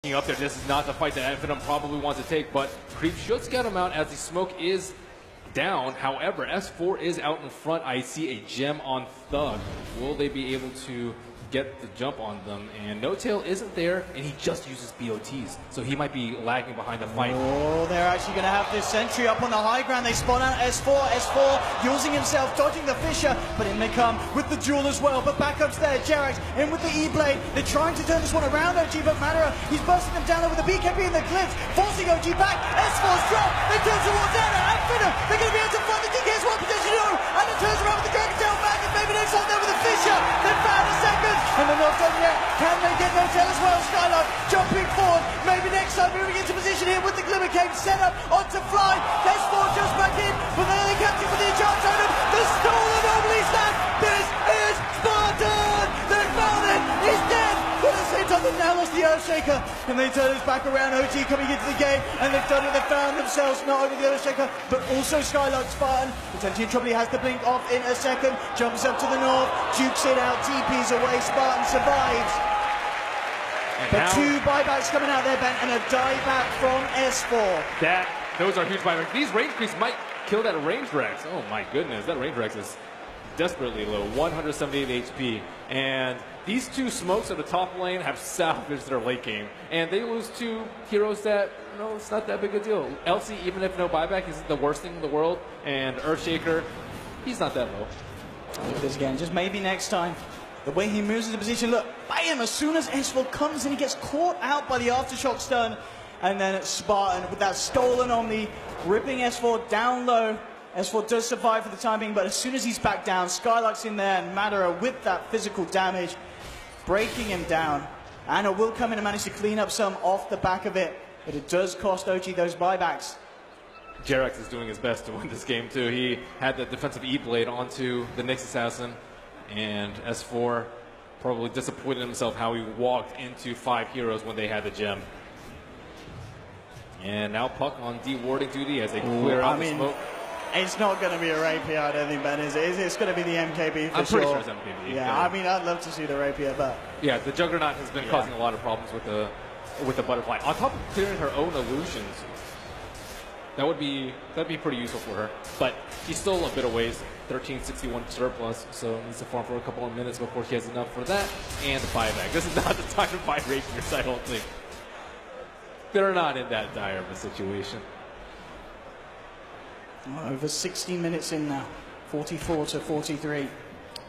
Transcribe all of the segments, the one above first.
Up there, this is not the fight that FINEM probably wants to take, but Creep should scout him out as the smoke is down. However, S4 is out in front. I see a gem on Thug. Will they be able to get the jump on them? And No Tail isn't there, and he just uses BOTs, so he might be lagging behind the fight. Oh, they're actually going to have this sentry up on the high ground. They spawn out S4 using himself, dodging the Fisher, but in they come with the duel as well. But backup's there, Jerax in with the E-Blade. They're trying to turn this one around, OG, but Madara, he's busting them down over the BKB in the cliffs, forcing OG back. S4's drop, they turn towards Anna and FINEM. They're going to be able to find the DK's one position, and it turns around with the Dragon Tail back, and maybe next time there with the Fisher. They found a second, and they're not done yet. Can they get No Tail as well? Skylark jumping forward, maybe next time moving into position here with the Glimmer Cave set up onto Fly. S4 just back in, but then they catch him with the Enchant Totem. The stolen anomaly snap. This is Spartan. They found it. He's dead. But at the same time, they've now lost the Earthshaker, and they turn his back around. OG coming into the game, and they've done it. They found themselves not only the Earthshaker, but also Skylark Spartan. Potentially Trouble has to blink off in a second. Jumps up to the north, jukes it out, TP's away. Spartan survives. But two buybacks coming out there, Ben, and a dieback from S4. Those are huge buybacks. These range creeps might kill that range Rex. Oh my goodness, that range Rex is desperately low, 178 HP. And these two smokes at the top lane have salvaged their late game. And they lose two heroes that, it's not that big a deal. Elsie, even if no buyback, isn't the worst thing in the world. And Earthshaker, he's not that low. Look at this again, just maybe next time. The way he moves into position, look, bam, as soon as S4 comes in, he gets caught out by the Aftershock stun. And then Spartan with that stolen Omni, ripping S4 down low. S4 does survive for the time being, but as soon as he's back down, Skylark's in there, and Madara with that physical damage, breaking him down. Anna will come in and manage to clean up some off the back of it, but it does cost OG those buybacks. Jerax is doing his best to win this game, too. He had the defensive E-Blade onto the Nyx Assassin, and S4 probably disappointed himself how he walked into 5 heroes when they had the gem. And now Puck on de-warding duty as they clear out the smoke. It's not going to be a rapier, I don't think, Ben, is it? It's going to be the MKB for I'm pretty sure it's MKB. Yeah, I mean, I'd love to see the rapier, but... Yeah, the Juggernaut has been causing a lot of problems with the butterfly. On top of clearing her own illusions, that'd be pretty useful for her. But she's still a bit of ways, 1361 surplus, so needs to farm for a couple of minutes before she has enough for that and the buyback. This is not the time to buy rapiers, I don't think. They're not in that dire of a situation. Over 16 minutes in now, 44 to 43.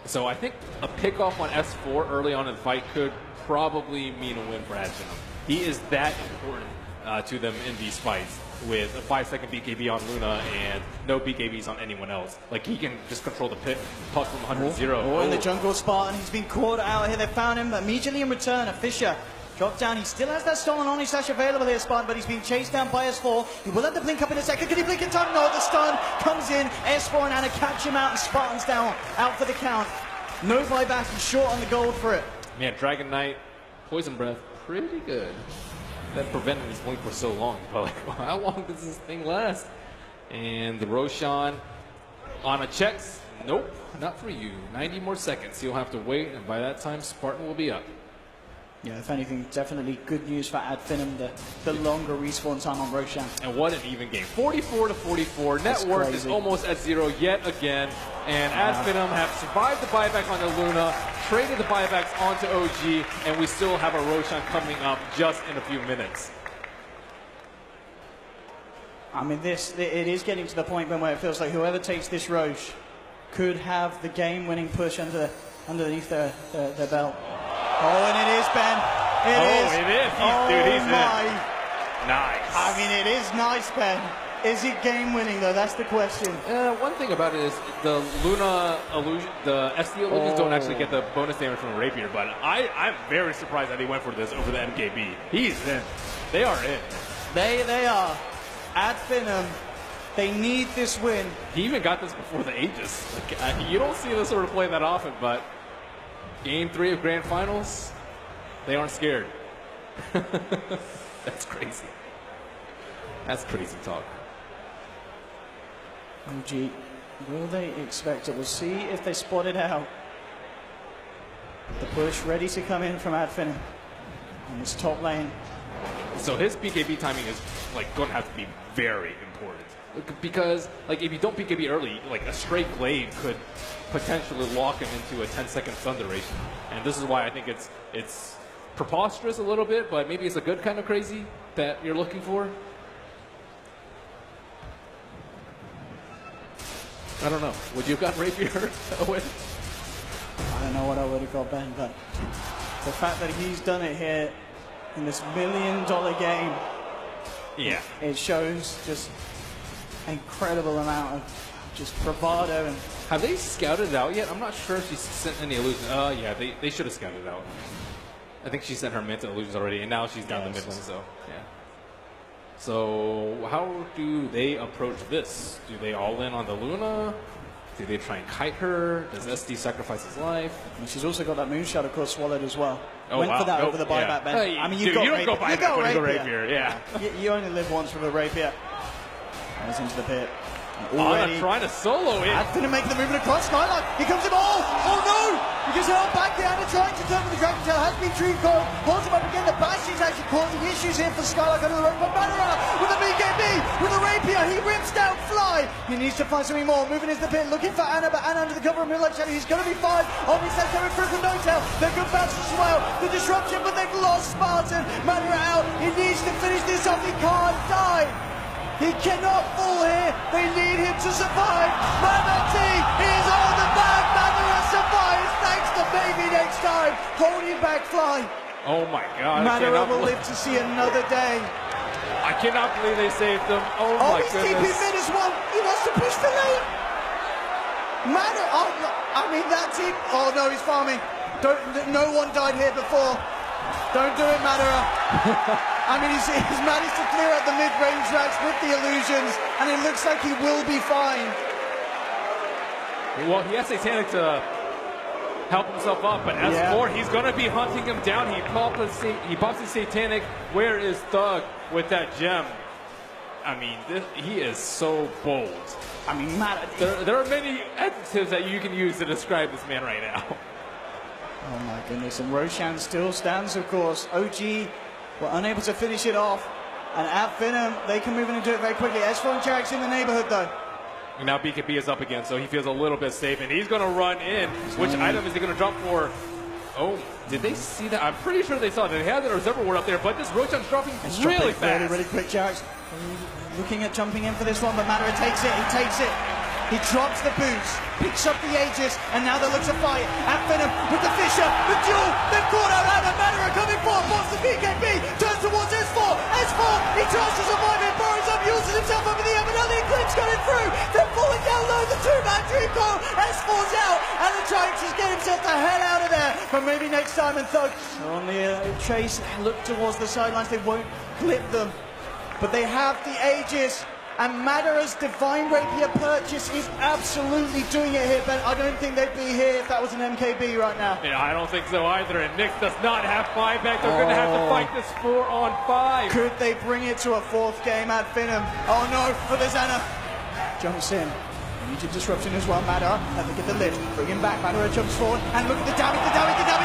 So I think a pick-off on S4 early on in the fight could probably mean a win for FINEM. He is that important to them in these fights with a 5-second BKB on Luna and no BKBs on anyone else. Like, he can just control the puck from 100-0. Oh, in the jungle, Spartan, he's been caught out here. They found him immediately in return. A Fisher dropped down. He still has that stolen Omni Slash available here, Spartan, but he's being chased down by S4. He will have to blink up in a second. Can he blink in time? No, the stun comes in. S4 and Anna catch him out, and Spartan's down, out for the count. No buyback. He's short on the gold for it. Man, Dragon Knight, Poison Breath, pretty good. That prevented his blink for so long. But like, how long does this thing last? And the Roshan on a checks. Nope, not for you. 90 more seconds. You'll have to wait, and by that time, Spartan will be up. Yeah, if anything, definitely good news for FINEM, the longer respawn time on Roshan. And what an even game. 44 to 44. Net worth is almost at 0 yet again. And FINEM have survived the buyback on the Luna, traded the buybacks onto OG, and we still have a Roshan coming up just in a few minutes. I mean, it is getting to the point where it feels like whoever takes this Roche could have the game-winning push underneath their belt. Oh, and it is, Ben. It is. Dude, he's my. In. Nice. I mean, it is nice, Ben. Is it game-winning, though? That's the question. One thing about it is the Luna illusion, the FC illusions don't actually get the bonus damage from a rapier, but I'm very surprised that he went for this over the MKB. He's in. They are in. They are. FINEM, they need this win. He even got this before the Aegis. Like, you don't see this sort of play that often, but Game 3 of Grand Finals, they aren't scared. That's crazy. That's crazy talk. OG, will they expect it? We'll see if they spot it out. The push ready to come in from FINEM. On this top lane. So his BKB timing is like going to have to be very important, because like if you don't BKB early, like a straight glaive could potentially lock him into a 10-second stun duration. And this is why I think it's preposterous a little bit, but maybe it's a good kind of crazy that you're looking for. I don't know. Would you have gotten Rapier away? I don't know what I would have got, Ben, but the fact that he's done it here in this $1 million game, yeah, it shows just incredible amount of just bravado. And have they scouted it out yet? I'm not sure if she's sent any illusions. Yeah, they should have scouted it out. I think she sent her mint illusions already, and now she's down the mid lane, so yeah. So how do they approach this? Do they all in on the Luna? Do they try and kite her? Does SD sacrifice his life? And she's also got that moonshot, of course, swallowed as well. Oh, Went wow. for that over the buyback, Ben. I mean, you don't go buyback when you go rapier. Yeah. You only live once with a rapier. Goes into the pit. Ana trying to solo it. Didn't make the movement across Skyline. Here comes him all. Oh no! He gets held back there. Ana trying to turn with the Dragon Tail. Has been true goal. Holds him up again. The bash is actually causing issues here for Skyline under the rope. But Madara with a BKB, with a rapier. He rips down Fly. He needs to find something more. Moving into the pit, looking for Ana, but Ana under the cover of Moonlight Shadow. He's going to be fine. Obviously, that's coming through from No Tail. They're good bounce as well. The disruption, but they've lost Spartan. Madara out. He needs to finish this off. He can't die. He cannot fall here. They need him to survive. Manati is on the back. Madara survives thanks to Baby next time. Holding back Fly. Oh my God. Madara will live to see another day. I cannot believe they saved them. Oh my he's goodness. TP mid as well. He wants to push the lane. Madara, I mean that team. Oh no, he's farming. No one died here before. Don't do it, Madara. I mean, he's managed to clear out the mid-range racks with the illusions, and it looks like he will be fine. Well, he has Satanic to help himself up, but as for he's going to be hunting him down. He pops his Satanic. Where is Thug with that gem? I mean, he is so bold. I mean, there are many adjectives that you can use to describe this man right now. Oh my goodness, and Roshan still stands, of course. OG were unable to finish it off, and at FINEM, they can move in and do it very quickly. S4 and Jarek's in the neighborhood, though. And now BKB is up again, so he feels a little bit safe, and he's going to run in. Which item is he going to drop for? Oh, did they see that? I'm pretty sure they saw it. They had the Reservoir Ward up there, but this Roshan's dropping really fast. Really quick, Jarek's looking at jumping in for this one, but Madara takes it. He takes it. He drops the boots, picks up the Aegis, and now they look to fight. At FINEM with the Fisher, the duel. They've caught out Ana. Madara coming forward, wants the BKB, turns towards S4. S4, he tries to survive it, burrows up, uses himself over the Eminelli, Eclipse going through. They're falling down low, the two-man dream goal. S4's out, and the trying to get himself the hell out of there. But maybe next time, and Thug on the chase, look towards the sidelines. They won't clip them, but they have the Aegis. And Madara's Divine Rapier purchase is absolutely doing it here, Ben. I don't think they'd be here if that was an MKB right now. Yeah, I don't think so either. And Nick does not have buyback. They're going to have to fight this 4-on-5. Could they bring it to a fourth game at FINEM? Oh no, for the Ana. Jumps in. Immediate disruption as well, Madara. Let them get the lift. Bring him back. Madara jumps forward. And look at the damage,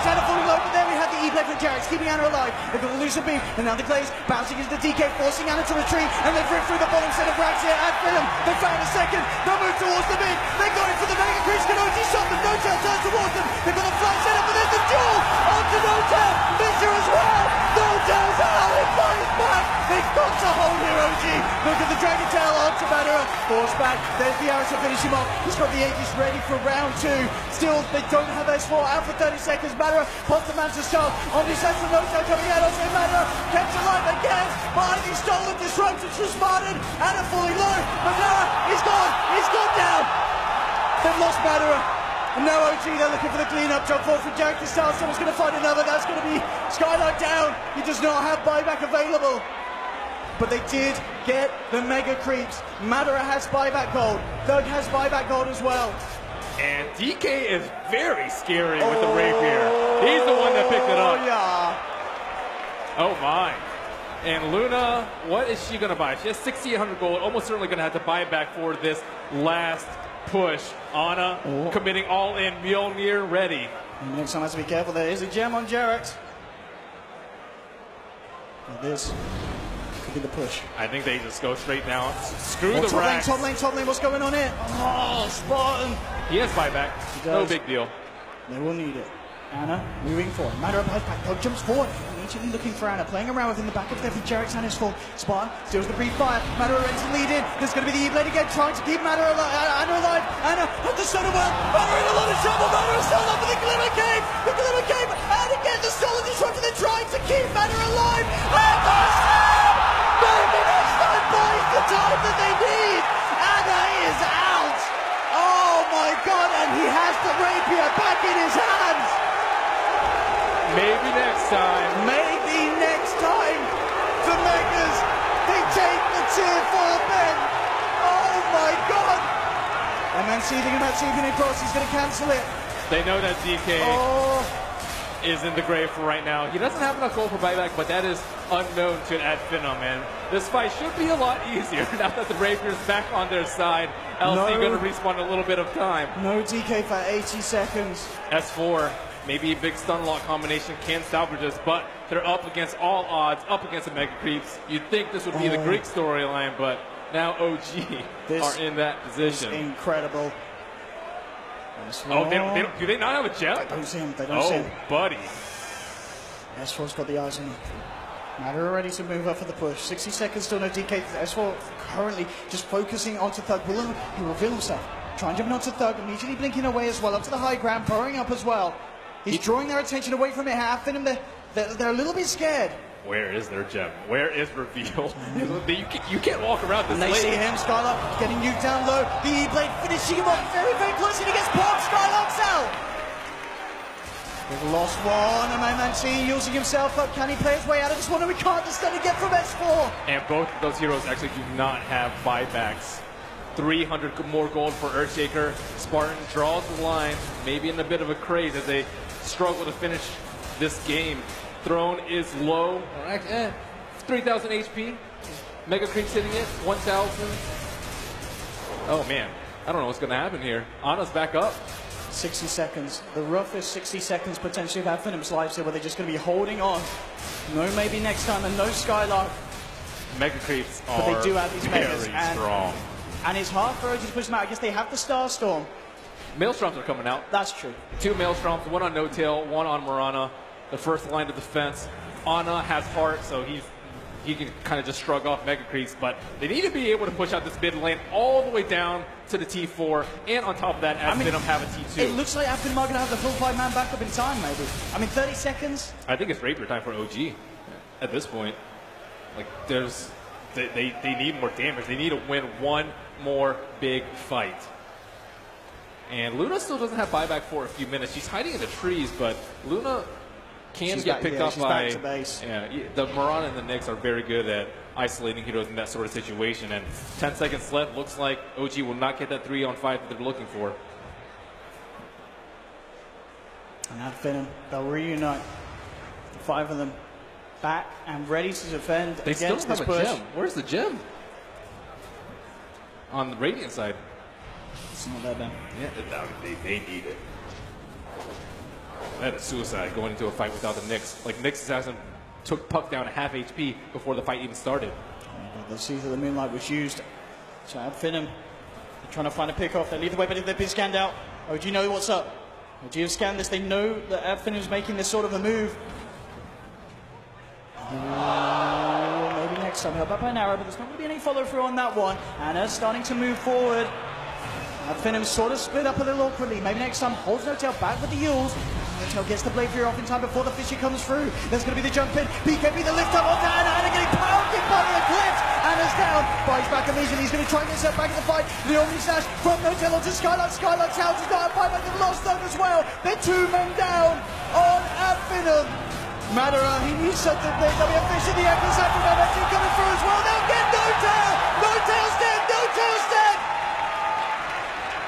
Ana falling low. But there we have the E-play from Jarek's, keeping Ana alive. They've got the Lucid Beam. And now the Glaze bouncing into the DK, forcing Ana to retreat. And they've ripped through the bottom set of racks here at FINEM. They found a second. They'll move towards the mid. They got it for the Mega Crease. Kanoji shot them. No Tail turns towards them. They've got the fly set up. But there's the duel onto No Tail. Fisher as well. No Tail's out. It fires back. They've got to hold here, OG. Look at the Dragon Tail onto Madara. Force back. There's the arrow to finish him off. He's got the Aegis ready for round 2. Still, they don't have S4 out for 30 seconds. Madara pops the man to start. On the side from No Tail coming out. Also Madara kept alive again. Behind the stolen disruptions from Spartan. Ana falling low. Madara, he's gone. He's gone down. They've lost Madara. And now OG, they're looking for the clean-up. Jump forward from Jarek to start. Someone's going to find another. That's going to be Skylight down. He does not have buyback available. But they did get the Mega Creeps. Madara has buyback gold. Thug has buyback gold as well. And DK is very scary with the rapier. He's the one that picked it up. Yeah. Oh my. And Luna, what is she going to buy? She has 6,800 gold. Almost certainly going to have to buy back for this last push. Ana committing all in. Mjolnir ready. And next time has to be careful. There is a gem on Jarek. Well, this could be the push. I think they just go straight down. Screw the top lane, racks. top lane, what's going on here? Oh, Spartan. He has buyback. No big deal. They will need it. Anna moving forward. Matter of life back. Dog jumps forward. Immediately looking for Anna. Playing around within the back of there for Jarek's and his full. Spartan steals the brief fire. Matter ready to lead in. There's going to be the E-Blade again, trying to keep Anna alive. Anna at the center world. Anna in a lot of trouble. Anna is still up in the Glimmer Cave. The Glimmer Cave. And again, the Solar Disruptor. They're trying to keep Anna alive. And the slam! Maybe next time buys the time that they need. Anna is out. Oh my God! And he has the rapier back in his hands. Maybe next time. Maybe next time. The Megas, they take the tier 4 men. Oh my God. MNC thinking about saving it across. He's going to cancel it. They know that DK is in the grave for right now. He doesn't have enough gold for buyback, but that is unknown to FINEM, man. This fight should be a lot easier now that the Rapier's back on their side. LC going to respawn a little bit of time. No DK for 80 seconds. S4. Maybe a big stun lock combination can salvage this, but they're up against all odds, up against the Mega Creeps. You'd think this would be the Greek storyline, but now OG are in that position. Incredible. Oh, do they not have a gem? They don't see him. They don't see him. Buddy. S4's got the eyes on him. Matter ready to move up for the push. 60 seconds, still no DK. S4 currently just focusing onto Thug. Will he reveal himself? Trying to jump onto Thug, immediately blinking away as well, up to the high ground, burrowing up as well. He's drawing their attention away from it. FINEM, they're a little bit scared. Where is their gem? Where is reveal? You can't walk around this and they see him, Skylark getting nuked down low. The E-Blade finishing him off very, very close, and he gets popped. Skylark's out. They've lost one, and MNC using himself up. Can he play his way out of this one? And we can't just let it get from S4. And both of those heroes actually do not have buybacks. 300 more gold for Earthshaker. Spartan draws the line, maybe in a bit of a craze as they struggle to finish this game. Throne is low, 3,000 HP. Mega Creep sitting at 1,000. Oh man, I don't know what's going to happen here. Anna's back up. 60 seconds, the roughest 60 seconds potentially of FINEM's lives here, where they're just going to be holding on. No maybe next time, and no Skylark. Mega Creeps are but they do have these Megas, strong. And it's hard for OG to push them out. I guess they have the Starstorm. Maelstroms are coming out. That's true. 2 Maelstroms, one on No Tail, one on Mirana. The first line of defense. Anna has heart, so he can kind of just shrug off Mega Creeps, but they need to be able to push out this mid lane all the way down to the T4, and on top of that, FINEM have a T2. It looks like FINEM are going to have the full 5-man backup in time, maybe. I mean, 30 seconds? I think it's Rapier time for OG at this point. Like, they need more damage. They need to win one more big fight. And Luna still doesn't have buyback for a few minutes. She's hiding in the trees, but Luna can get picked up by... the Mirana and the Nyx are very good at isolating heroes in that sort of situation. And 10 seconds left. Looks like OG will not get that 3-on-5 that they're looking for. And now FINEM, they'll reunite. The 5 of them back and ready to defend they against still have this push. A gem. Where's the gem? On the Radiant side. It's not there, Ben. Yeah, they need it. That is suicide going into a fight without the Nyx. Like, Nyx assassin took Puck down to half HP before the fight even started. The Seas of the Moonlight was used. So FINEM, they're trying to find a pick off. They lead the way, but they've been scanned out. OG know what's up. OG have scanned this. They know that FINEM's making this sort of a move. Maybe next time. Held back by an arrow, but there's not going to be any follow through on that one. Anna's starting to move forward. FINEM sort of split up a little awkwardly. Maybe next time holds No Tail back with the Yules. No Tail gets the Blade Fury off in time before the Fisher comes through. There's going to be the jump in. BKB the lift up onto Anna. Anna getting pounded by the Eclipse. Anna's down. Buys back immediately. He's going to try and get himself back in the fight. The Omni Slash from No Tail onto Skylark. Skylark's house has got a fight back to the Lost Dog as well. They're 2 men down on FINEM. Madara, he needs something big. There'll be a fish in the Echo Side from MNC coming through as well. They'll get No Tail. No Tail's dead. No Tail's dead.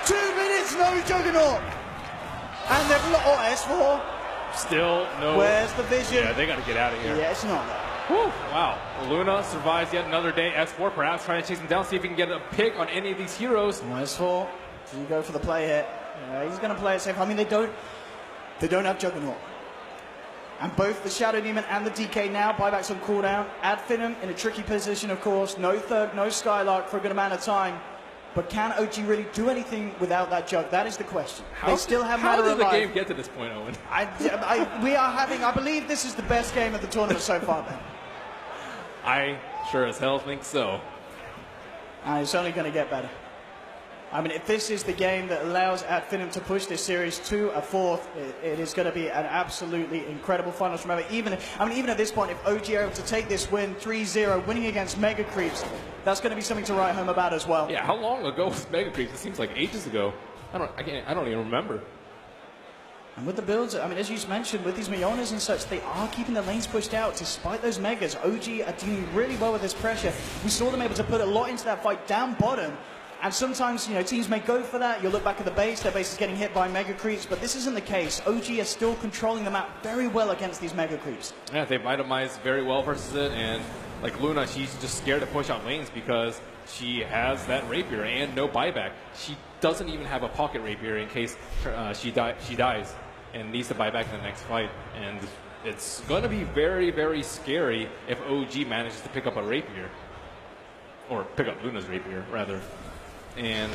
2 minutes, no Juggernaut. And they've S4. Still no. Where's the vision? Yeah, they got to get out of here. Yeah, it's not there. Whew, wow. Luna survives yet another day. S4 perhaps trying to chase him down, see if he can get a pick on any of these heroes. S4, does he go for the play here? Yeah, he's going to play it safe. I mean, they don't have Juggernaut. And both the Shadow Demon and the DK now buybacks on cooldown. Add FINEM in a tricky position, of course. No Thug, no Skylark for a good amount of time. But can OG really do anything without that jug? That is the question. They still have Matter alive. How did the game get to this point, Owen? We are having, I believe this is the best game of the tournament so far, Ben. I sure as hell think so. And it's only going to get better. I mean, if this is the game that allows FINEM to push this series to a fourth, it is going to be an absolutely incredible finals. Remember, even at this point, if OG are able to take this win 3-0, winning against Mega Creeps, that's going to be something to write home about as well. Yeah, how long ago was Mega Creeps? It seems like ages ago. I don't even remember. And with the builds, I mean, as you mentioned, with these Mionas and such, they are keeping the lanes pushed out despite those Megas. OG are doing really well with this pressure. We saw them able to put a lot into that fight down bottom. And sometimes, you know, teams may go for that. You look back at the base, their base is getting hit by Mega Creeps, but this isn't the case. OG are still controlling the map very well against these Mega Creeps. Yeah, they've itemized very well versus it, and like Luna, she's just scared to push out lanes because she has that rapier and no buyback. She doesn't even have a pocket rapier in case she dies and needs to buy back in the next fight. And it's going to be very, very scary if OG manages to pick up a rapier. Or pick up Luna's rapier, rather. And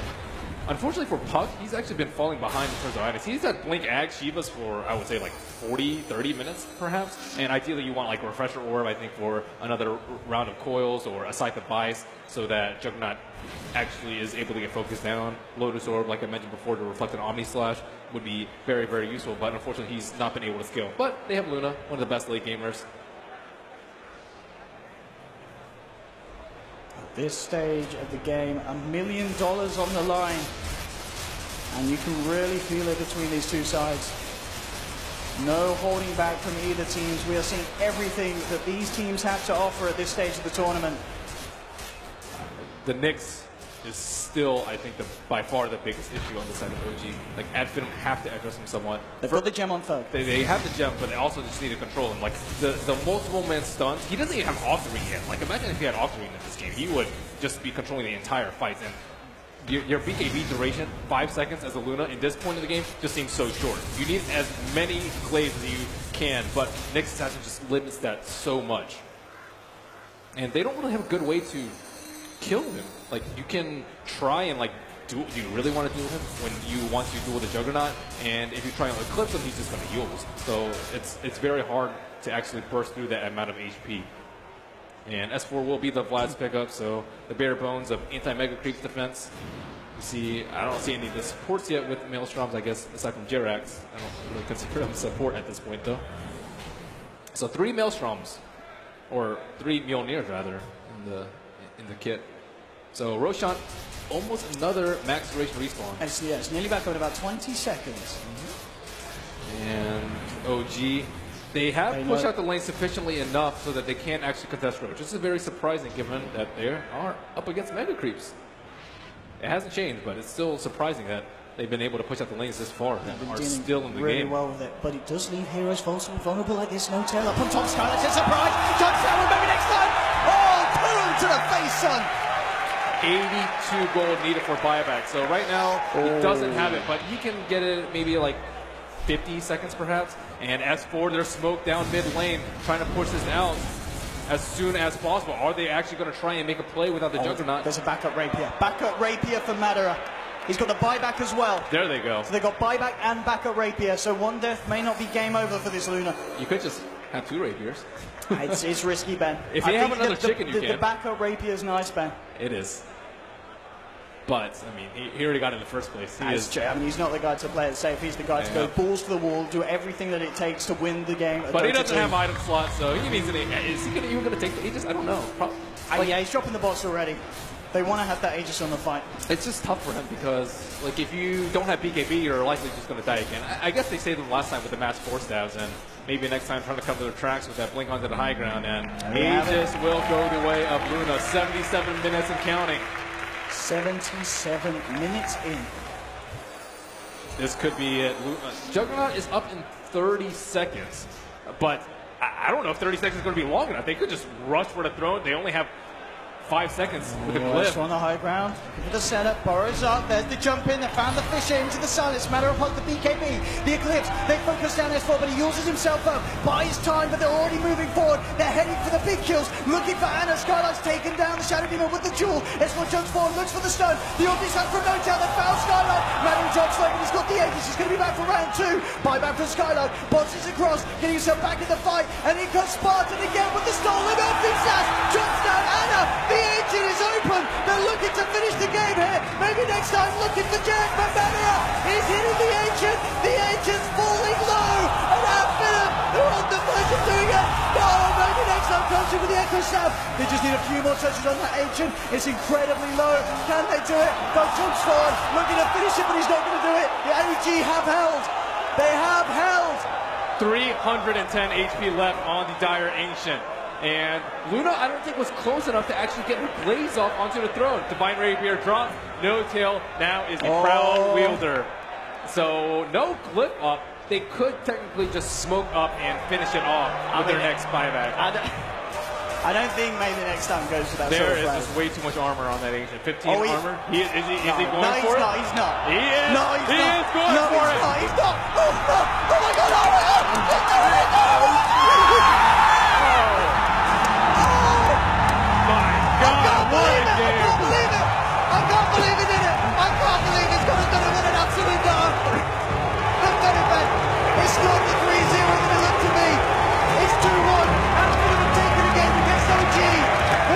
unfortunately for Puck, he's actually been falling behind in terms of items. He's had Blink Ag Shivas for, I would say, like 40, 30 minutes, perhaps. And ideally, you want like a Refresher Orb, I think, for another round of coils or a Scythe of Bice so that Juggernaut actually is able to get focused down. Lotus Orb, like I mentioned before, to reflect an Omni Slash would be very, very useful. But unfortunately, he's not been able to scale. But they have Luna, one of the best late gamers. This stage of the game, $1 million on the line. And you can really feel it between these two sides. No holding back from either teams. We are seeing everything that these teams have to offer at this stage of the tournament. The Knicks is still, I think, by far the biggest issue on the side of OG. Like, FINEM have to address him somewhat. They've got the gem on Thug. They have the gem, but they also just need to control him. Like, the multiple man stuns, he doesn't even have Octarine yet. Like, imagine if he had Octarine in this game. He would just be controlling the entire fight. And your BKB duration, 5 seconds as a Luna, in this point of the game, just seems so short. You need as many glaives as you can, but Nyx Assassin just limits that so much. And they don't really have a good way to kill him. Like, you can try and, like, do you really want to duel him when you want to duel the Juggernaut? And if you try and eclipse him, he's just going to use. So it's very hard to actually burst through that amount of HP. And S4 will be the Vlad's pickup, so the bare bones of anti-Mega Creeps defense. You see, I don't see any of the supports yet with Maelstroms, I guess, aside from Jirax. I don't really consider them support at this point, though. So 3 Maelstroms, or 3 Mjolnirs, rather, in the kit. So Roshan, almost another max duration respawn. It's nearly back up in about 20 seconds. And OG, they have pushed out the lane sufficiently enough so that they can't actually contest Roach. This is very surprising given that they are up against Mega Creeps. It hasn't changed, but it's still surprising that they've been able to push out the lanes this far and are still in the really game. Well with it, but it does leave heroes vulnerable like this. No tail up on top. Skylark's a surprise. Touchdown, maybe next time. Oh, boom to the face, son. 82 gold needed for buyback. So right now, he doesn't have it, but he can get it maybe like 50 seconds perhaps. And S4, they're smoked down mid lane, trying to push this out as soon as possible. Are they actually going to try and make a play without the Juggernaut? There's a backup rapier. Backup rapier for Madara. He's got the buyback as well. There they go. So they've got buyback and backup rapier. So one death may not be game over for this Luna. You could just have 2 rapiers. It's risky, Ben. If you have another chicken, you can. The backup rapier is nice, Ben. It is. But, I mean, he already got it in the first place. He's not the guy to play it safe. He's the guy to go balls to the wall, do everything that it takes to win the game. But he doesn't have item slots, so he needs is he even going to take the Aegis? I don't know. Yeah, he's dropping the bots already. They want to have that Aegis on the fight. It's just tough for him because, like, if you don't have BKB, you're likely just going to die again. I guess they saved him last time with the Mass 4 stabs, and maybe next time trying to cover their tracks with that blink onto the high ground. And Aegis will go the way of Luna. 77 minutes and counting. 77 minutes in. This could be it. Juggernaut is up in 30 seconds, but I don't know if 30 seconds is going to be long enough. They could just rush for the throne. They only have 5 seconds with a Nice glyph. on the high ground. With the setup, Burrows up. There's the jump in. They found the Fisher into the silence. Matter of the BKB, the Eclipse. They focus down S4, but he uses himself up. Buys time, but they're already moving forward. They're heading for the big kills. Looking for Anna. Skylight's taken down the Shadow Demon with the jewel. S4 jumps forward, looks for the stun. The Orbeez hunt from No Tail. They found Skylight. Matter drops slow, but he's got the Aegis. He's going to be back for round 2. Buyback from Skylight. Bounces across, getting himself back in the fight. And he comes Spartan again with the stolen Orbeez sash. Drops down Anna. The Aegis is open. They're looking to finish the game here. Maybe next time looking for Jack, but Mania is hitting the Ancient. The Ancient's falling low. And FINEM, who are on the verge of doing it. Oh, maybe next time coaching with the Echo Stab. They just need a few more touches on that Ancient. It's incredibly low. Can they do it? Doug jumps forward, looking to finish it, but he's not going to do it. The AG have held. They have held. 310 HP left on the Dire Ancient. And Luna, I don't think was close enough to actually get her blaze off onto the throne. Divine Rapier drop. No Tail now is the crown wielder. So no glyph up. They could technically just smoke up and finish it off with their next buyback. I don't think maybe next time goes to that There sort of is play. just way too much armor on that Ancient. 15 armor. Is he going for it? No, he's not. He is. No, he's he not. is going no, for he's it. Not. He's not. Oh, no. Oh my God! Oh my God! He's doing it! No! My God, what a game! I can't believe it! I can't believe he did it! I can't believe he's going to do it with an absolute dog! Look at it, man! It's scored the 3-0 that it looked to me! It's 2-1! And it's going to take it again against OG!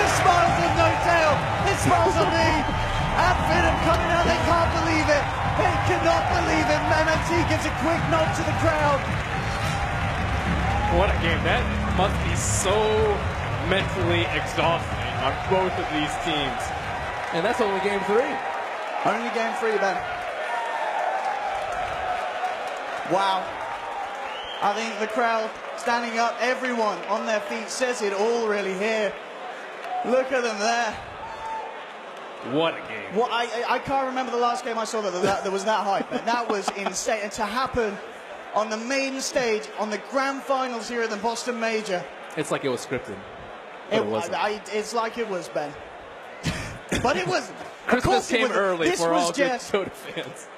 It smiles on No Tail! It smiles on me! And FINEM coming out, they can't believe it! They cannot believe it! MMT gives a quick nod to the crowd! What a game. That must be so mentally exhausting on both of these teams. And that's only game 3. Only game 3, Ben. Wow. I think the crowd standing up, everyone on their feet says it all really here. Look at them there. What a game. Well, I can't remember the last game I saw that was that hype, but that was insane. And to happen on the main stage, on the grand finals here at the Boston Major. It's like it was scripted. It wasn't. It's like it was, Ben. But it wasn't. Christmas came early for all good just Dota fans.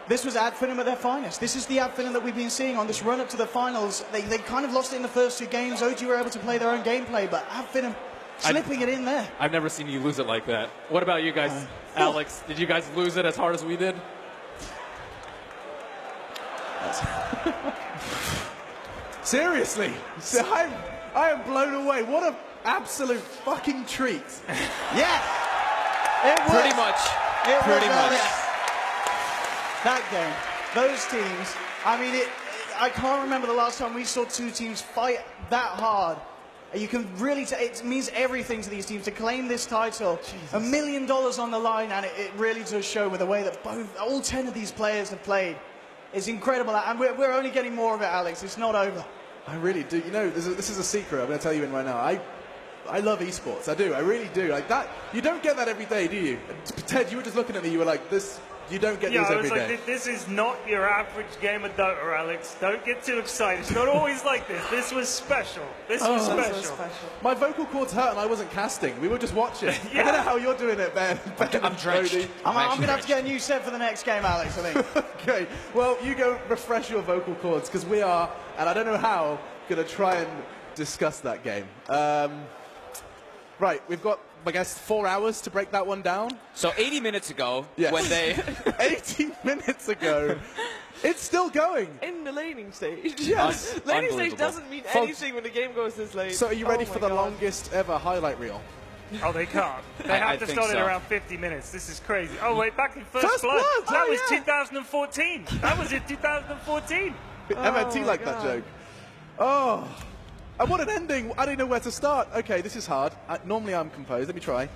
This was FINEM at their finest. This is the FINEM that we've been seeing on this run up to the finals. They kind of lost it in the first 2 games. OG were able to play their own gameplay, but FINEM slipping it in there. I've never seen you lose it like that. What about you guys? Alex, did you guys lose it as hard as we did? Seriously, so I am blown away. What an absolute fucking treat. Yeah, it was. Pretty much. It Pretty was, much. That game, those teams. I mean, I can't remember the last time we saw 2 teams fight that hard. You can really, it means everything to these teams to claim this title. Jesus. $1 million on the line, and it really does show with the way that all 10 of these players have played. It's incredible, and we're only getting more of it, Alex. It's not over. I really do. You know, this is a secret I'm going to tell you in right now. I love esports. I do. I really do. Like that. You don't get that every day, do you? Ted, you were just looking at me. You were like, this. You don't get these every day. Like, this is not your average game of Dota, Alex. Don't get too excited. It's not always like this. This was special. This was special. My vocal cords hurt and I wasn't casting. We were just watching. Yeah. I don't know how you're doing it, Ben. I'm drenched. I'm going to have to get a new set for the next game, Alex, I think. Okay. Well, you go refresh your vocal cords because we are, and I don't know how, going to try and discuss that game. Right. We've got, I guess, 4 hours to break that one down. So 80 minutes ago, yes. when they... 80 minutes ago, it's still going. In the laning stage. Yes. Laning stage doesn't mean anything when the game goes this late. So are you ready for the God. longest ever highlight reel? Oh, they can't. They have to start it around 50 minutes. This is crazy. Oh, wait, back in First Blood. That was 2014. That was in 2014. MNT like that joke. Oh. And what an ending. I don't know where to start. Okay, this is hard. Normally I'm composed. Let me try.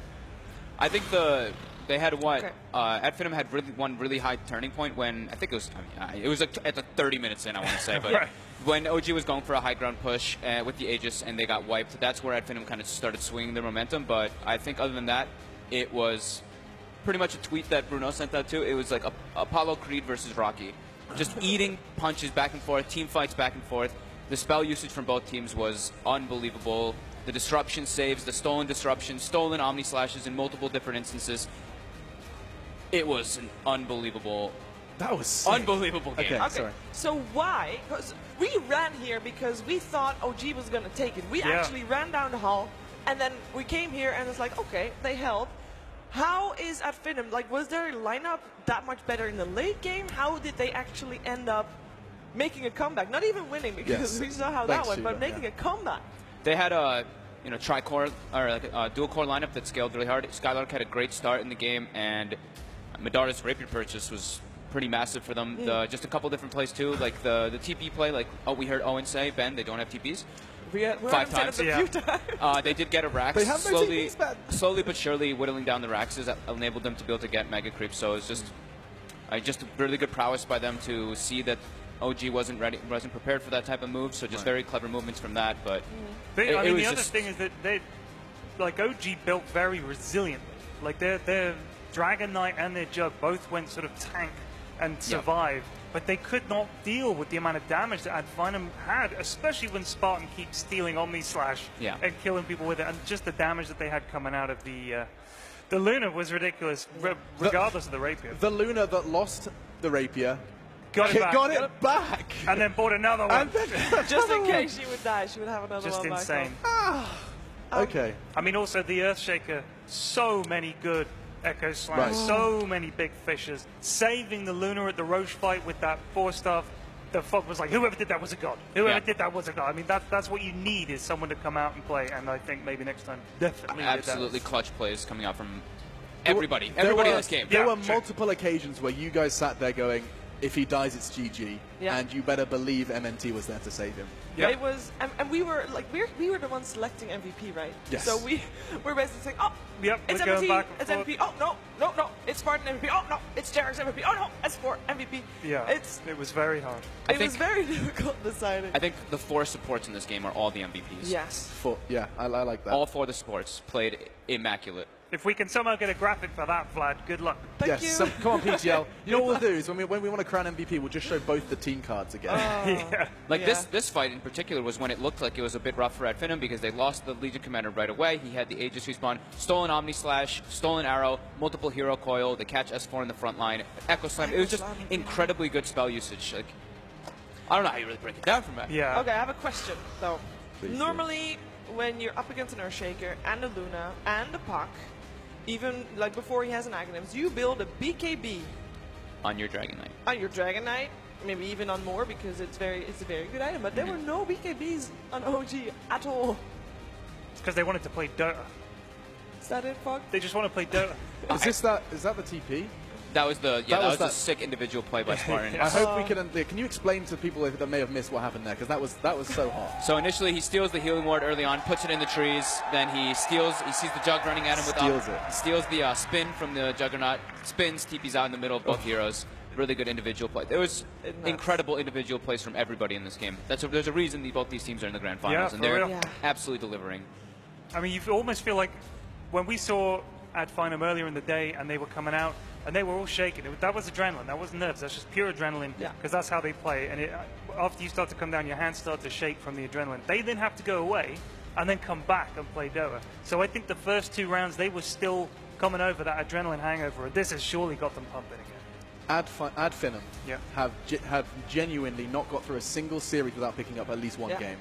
I think they had what? FINEM had one really high turning point when, I think it was at the 30 minutes in, I want to say. But when OG was going for a high ground push with the Aegis and they got wiped, that's where FINEM kind of started swinging their momentum. But I think other than that, it was pretty much a tweet that Bruno sent out too. It was like Apollo Creed versus Rocky. Just eating punches back and forth, team fights back and forth. The spell usage from both teams was unbelievable. the disruption saves, the stolen disruption, stolen Omni Slashes in multiple different instances. It was an unbelievable, unbelievable game. Okay, sorry. so why? Because we ran here because we thought OG was going to take it. We actually ran down the hall, and then we came here, and it's like, okay, they held. How is at FINEM, like, was their lineup that much better in the late game? How did they actually end up making a comeback? Not even winning, because we saw how that went, but making a comeback. They had a tri-core or like a dual-core lineup that scaled really hard. Skylark had a great start in the game, and Madara's Rapier purchase was pretty massive for them. Just a couple different plays too, like the TP play. Like we heard Owen say, Ben, they don't have TPs. We 5 times. A few times. They did get a Rax. They have no TPs, Ben. Slowly but surely whittling down the Raxes enabled them to be able to get Mega Creep. So it's just a really good prowess by them to see that OG wasn't prepared for that type of move. So just very clever movements from that. But the other thing is that OG built very resiliently. Like their Dragon Knight and their Jug both went sort of tank and survived, but they could not deal with the amount of damage that FINEM had, especially when Spartan keeps stealing Omni Slash and killing people with it, and just the damage that they had coming out of the Luna was ridiculous, regardless of the Rapier. The Luna that lost the Rapier got it back, and then bought another one. Just in case she would die, she would have another one. Just insane. Okay. I mean, also the Earthshaker, so many good Echo Slams, so many big fishes. Saving the Luna at the Roche fight with that 4-star, the Fog was like, whoever did that was a god. Whoever did that was a god. I mean, that's what you need, is someone to come out and play, and I think maybe next time definitely absolutely clutch plays coming out from everybody. Everybody in this game. There were multiple occasions where you guys sat there going, if he dies, it's GG, and you better believe MNT was there to save him. It was, and we were like, we were the ones selecting MVP, right? Yes. So we were basically saying, oh, it's MNT, it's MVP. Oh no, it's Spartan MVP. Oh no, it's Jarek's MVP. Oh no, it's Sport MVP. Yeah, it was very hard. It was very difficult deciding. I think the 4 supports in this game are all the MVPs. Yes. I like that. All 4 of the supports played immaculate. If we can somehow get a graphic for that, Vlad, good luck. Thank you. Come on, PTL. You know what we'll do is when we want to crown MVP, we'll just show both the team cards again. This fight in particular was when it looked like it was a bit rough for FINEM because they lost the Legion Commander right away. He had the Aegis respawn, stolen Omni Slash, stolen Arrow, multiple Hero Coil, they catch S4 in the front line, Echo Slam. It was just incredibly good spell usage. Like, I don't know how you really break it down from that. Yeah. Okay, I have a question though. Please Normally, when you're up against an Earthshaker and a Luna and a Puck, even like before he has an Aghanims, you build a BKB on your Dragon Knight. On your Dragon Knight, maybe even on more because it's a very good item. But there were no BKBs on OG at all. It's because they wanted to play Dota. Is that it, Fog? They just want to play Dota. Is that the TP? That was that was a sick individual play by Spartan. I hope we can you explain to people that may have missed what happened there, because that was so hot. So initially he steals the healing ward early on, puts it in the trees, then he sees the Jug running at him with steals the spin from the Juggernaut, spins, TP's out in the middle of both heroes. Really good individual play. There was incredible individual plays from everybody in this game. There's a reason both these teams are in the grand finals, and they're absolutely delivering. I mean, you almost feel like when we saw at FINEM earlier in the day and they were coming out, and they were all shaking. That was adrenaline. That wasn't nerves. That's just pure adrenaline. Because that's how they play. And after you start to come down, your hands start to shake from the adrenaline. They then have to go away and then come back and play Dota. So I think the first 2 rounds, they were still coming over that adrenaline hangover. And this has surely got them pumping again. Ad FINEM have genuinely not got through a single series without picking up at least one game.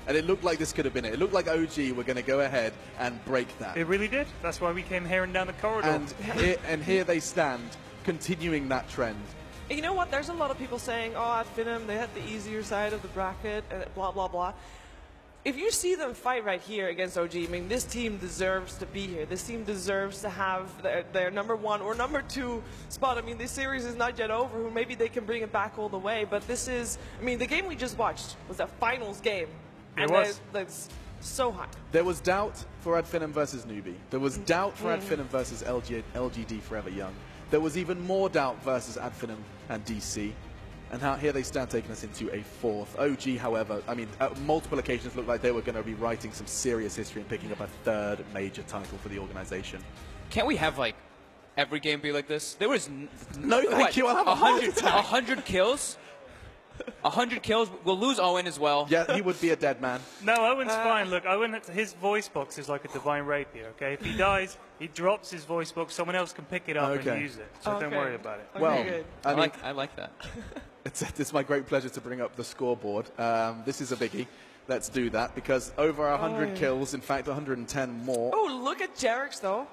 And it looked like this could have been it. It looked like OG were going to go ahead and break that. It really did. That's why we came here and down the corridor. And here they stand, continuing that trend. You know what? There's a lot of people saying, oh, at FINEM, they had the easier side of the bracket, blah, blah, blah. If you see them fight right here against OG, I mean, this team deserves to be here. This team deserves to have their #1 or #2 spot. I mean, this series is not yet over. Maybe they can bring it back all the way. But this is, I mean, the game we just watched was a finals game. It was. That's so hot. There was doubt for Ad FINEM versus Newbie. There was doubt for Ad FINEM versus LGD Forever Young. There was even more doubt versus Ad FINEM and DC. And here they stand, taking us into a 4th. OG, however, I mean, at multiple occasions looked like they were going to be writing some serious history and picking up a 3rd major title for the organization. Can't we have, like, every game be like this? There was no thank you, I'll have 100 kills? 100 kills. We'll lose Owen as well. Yeah, he would be a dead man. No, Owen's fine. Look, Owen, his voice box is like a divine rapier, okay? If he dies, he drops his voice box, someone else can pick it up and use it. So don't worry about it. Well, good. I mean, I like that. it's my great pleasure to bring up the scoreboard. This is a biggie. Let's do that, because over 100 kills, in fact 110 more. Oh, look at Jarex, though.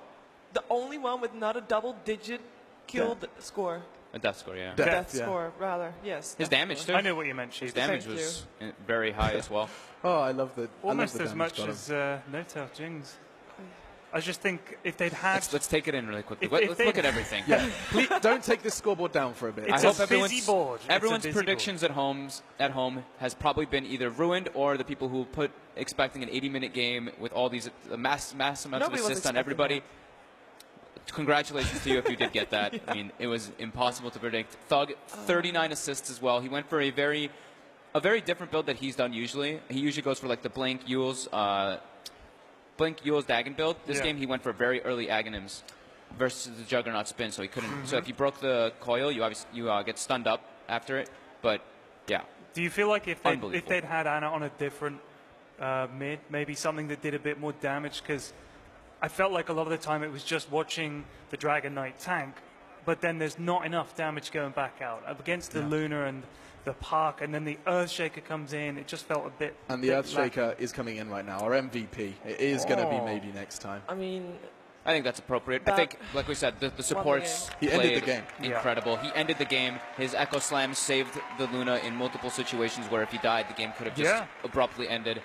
The only one with not a double-digit killed score. A death score, yeah. Death score, rather. Yes. His damage, too. I know what you meant, His Chief. damage Thank was very high as well. Oh, I love the Almost I love the as much damage as No-Tail Jings. I just think if they'd had... Let's take it in really quickly. If Let's they- look at everything. Yeah, please don't take this scoreboard down for a bit. It's I a hope busy board. It's a everyone's busy predictions at home has probably been either ruined, or the people who put expecting an 80-minute game with all these mass amounts Nobody of was assists on expecting everybody. Congratulations to you if you did get that. I mean, it was impossible to predict. Thug, 39 assists as well. He went for a very different build that he's done usually. He usually goes for like the Blink Yule's Dagon build. This game he went for very early Aghanims versus the Juggernaut spin, so he couldn't. So if you broke the coil, you get stunned up after it. But yeah. Do you feel like if they'd had Anna on a different mid, maybe something that did a bit more damage? Because I felt like a lot of the time it was just watching the Dragon Knight tank, but then there's not enough damage going back out. Up against the Luna and the Park, and then the Earthshaker comes in, it just felt a bit... And the Earthshaker is coming in right now, our MVP. It is going to be maybe next time. I mean... I think that's appropriate. I think, like we said, the supports He ended the game. Incredible. He ended the game. His Echo Slam saved the Luna in multiple situations where if he died, the game could have just abruptly ended.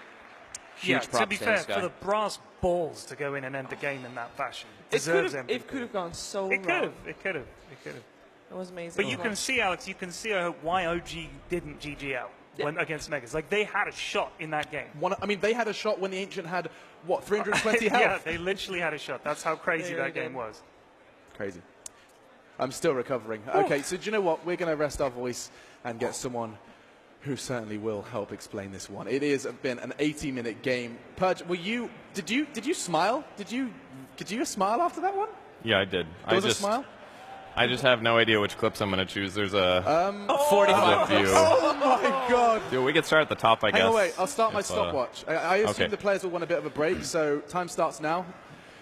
Huge props to be fair, this guy. for the brass balls to go in and end the game in that fashion, It deserves MVP. could have gone so It could wrong. have. It could have. It was amazing. But you can see, Alex, why OG didn't GG out when against Megas. Like, they had a shot in that game. I mean, they had a shot when the Ancient had, what, 320 health? Yeah, they literally had a shot. That's how crazy that game was. Crazy. I'm still recovering. Okay, so do you know what? We're going to rest our voice and get someone who certainly will help explain this one. It has been an 80-minute game. Purge, did you smile? Did you smile after that one? Yeah, I did. There was a smile? I just have no idea which clips I'm going to choose. There's a 45 few. Oh my god! Dude, we could start at the top, I guess. Hang on, wait. I'll start my if, stopwatch. I assume the players will want a bit of a break, so time starts now.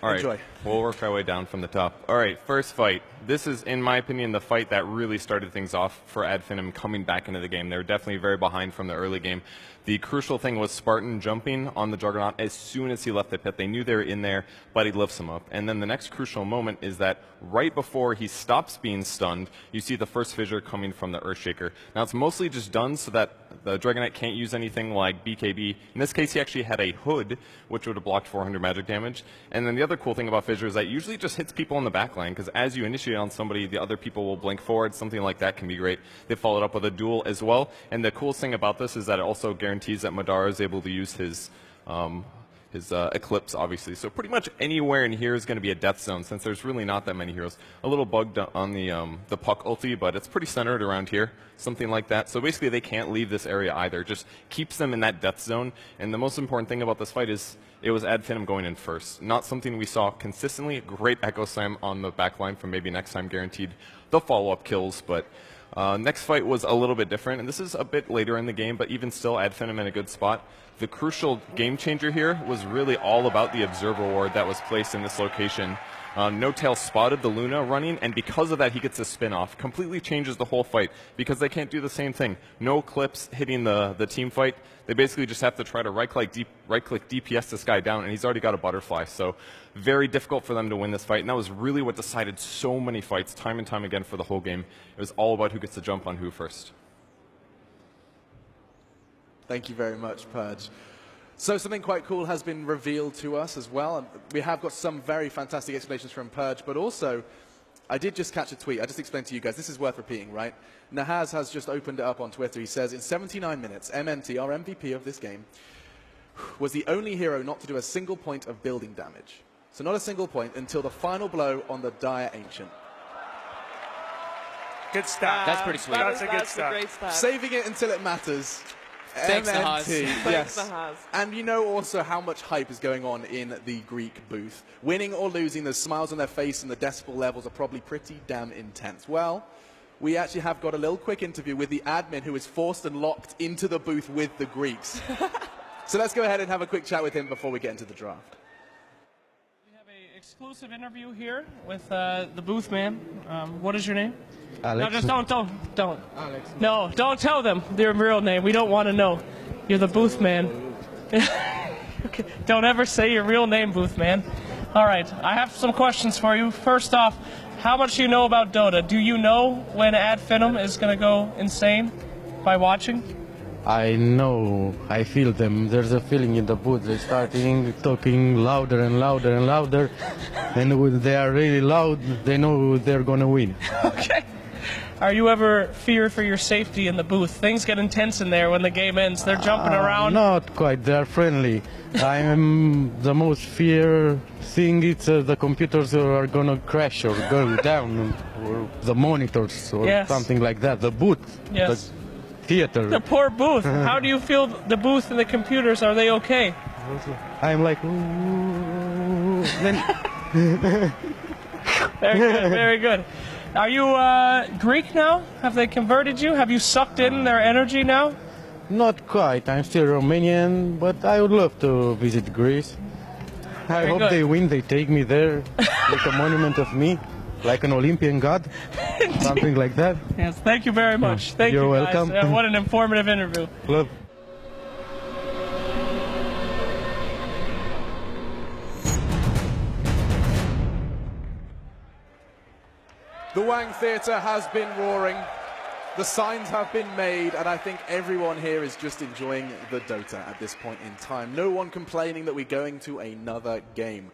All right, Enjoy. we'll work our way down from the top. All right, first fight. This is, in my opinion, the fight that really started things off for FINEM coming back into the game. They were definitely very behind from the early game. The crucial thing was Spartan jumping on the Juggernaut as soon as he left the pit. They knew they were in there, but he lifts him up. And then the next crucial moment is that right before he stops being stunned, you see the first fissure coming from the Earthshaker. Now, it's mostly just done so that the Dragon Knight can't use anything like BKB. In this case, he actually had a hood, which would have blocked 400 magic damage. And then the other cool thing about fissure is that it usually just hits people in the backline, because as you initiate on somebody, the other people will blink forward. Something like that can be great. They followed up with a duel as well. And the coolest thing about this is that it also guarantees that Madara is able to use his Eclipse, obviously. So pretty much anywhere in here is going to be a death zone, since there's really not that many heroes. A little bugged on the Puck ulti, but it's pretty centered around here, something like that. So basically they can't leave this area either. Just keeps them in that death zone. And the most important thing about this fight is it was FINEM going in first. Not something we saw consistently. Great Echo Slam on the back line from maybe next time guaranteed the follow-up kills, but next fight was a little bit different, and this is a bit later in the game, but even still, FINEM in a good spot. The crucial game changer here was really all about the Observer Ward that was placed in this location. No-Tail spotted the Luna running, and because of that, he gets a spin-off. Completely changes the whole fight, because they can't do the same thing. No clips hitting the team fight. They basically just have to try to right-click DPS this guy down, and he's already got a butterfly. So very difficult for them to win this fight, and that was really what decided so many fights, time and time again, for the whole game. It was all about who gets to jump on who first. Thank you very much, Purge. So something quite cool has been revealed to us as well. And we have got some very fantastic explanations from Purge, but also I did just catch a tweet. I just explained to you guys. This is worth repeating, right? Nahaz has just opened it up on Twitter. He says, in 79 minutes, MNT, our MVP of this game, was the only hero not to do a single point of building damage. So not a single point until the final blow on the Dire Ancient. Good stat. That's pretty sweet. That's a good That's a great stat. Saving it until it matters. Thanks, Nahaz. Yes. Thanks, Nahaz. And you know also how much hype is going on in the Greek booth. Winning or losing, there's smiles on their face and the decibel levels are probably pretty damn intense. Well, we actually have got a little quick interview with the admin who is forced and locked into the booth with the Greeks. So let's go ahead and have a quick chat with him before we get into the draft. We have an exclusive interview here with the booth man. What is your name? Alex. No, just don't. Alex. No, don't tell them their real name. We don't want to know. You're the booth man. Okay. Don't ever say your real name, booth man. All right, I have some questions for you. First off, how much do you know about Dota? Do you know when Ad FINEM is going to go insane by watching? I know, I feel them. There's a feeling in the booth. They're starting talking louder and louder and louder. And when they are really loud, they know they're going to win. Okay. Are you ever feared for your safety in the booth? Things get intense in there when the game ends. They're jumping around. Not quite. They're friendly. I am the most fear thing. It's the computers are going to crash or go down, or the monitors or something like that. The booth. Yes. The theater. The poor booth. How do you feel the booth and the computers? Are they okay? I'm like, ooh. Then Very good, very good. Are you Greek now? Have they converted you? Have you sucked in their energy now? not quite. I'm still Romanian, but I would love to visit Greece. I hope they win. They take me there, like a monument of me, like an Olympian god, something like that. Yes, thank you very much. Thank You're you, guys. welcome. What an informative interview. Love. The Wang Theatre has been roaring, the signs have been made, and I think everyone here is just enjoying the Dota at this point in time. No one complaining that we're going to another game.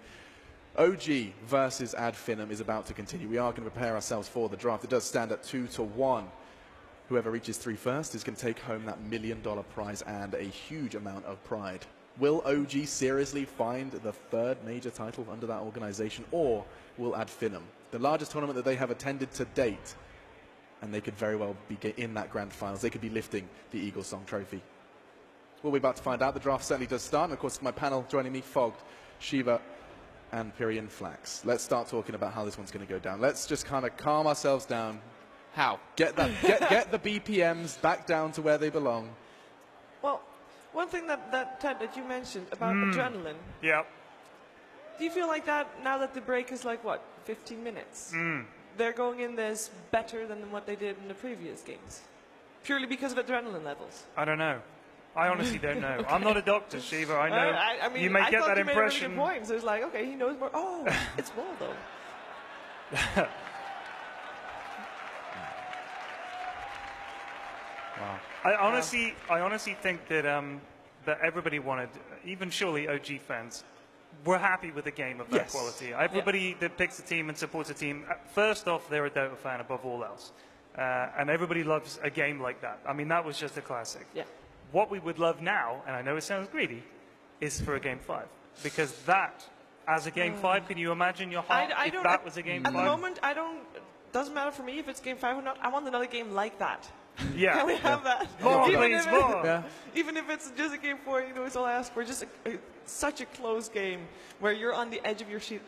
OG versus Ad FINEM is about to continue. We are going to prepare ourselves for the draft. It does stand at 2-1. Whoever reaches 3 first is going to take home that $1 million prize and a huge amount of pride. Will OG seriously find the 3rd major title under that organization, or will Ad FINEM, the largest tournament that they have attended to date, and they could very well be in that grand finals, they could be lifting the Eagle Song Trophy? Well, we're about to find out. The draft certainly does start, and of course my panel joining me, Fogged, Shiva, and Pyrian Flax. Let's start talking about how this one's going to go down. Let's just kind of calm ourselves down. How? Get the BPMs back down to where they belong. Well, one thing that you mentioned about adrenaline. Yeah. Do you feel like that now that the break is like, what, 15 minutes? They're going in this better than what they did in the previous games? Purely because of adrenaline levels? I don't know. I honestly don't know. Okay. I'm not a doctor, Shiva. I know I mean, you may get that impression. I thought you made a really good point. So it's like, okay, he knows more. Oh, it's more, though. Wow. I honestly think that that everybody wanted, even surely OG fans, were happy with a game of that quality. Everybody that picks a team and supports a team, first off, they're a Dota fan above all else. And everybody loves a game like that. I mean, that was just a classic. Yeah. What we would love now, and I know it sounds greedy, is for a Game 5. Because that, as a Game 5, can you imagine your heart if that was a Game 5? At the moment, doesn't matter for me if it's Game 5 or not. I want another game like that. Yeah. Can we have that? More, please, more. Even if it's just a Game 4, you know, it's all I ask for. Just such a close game where you're on the edge of your seat.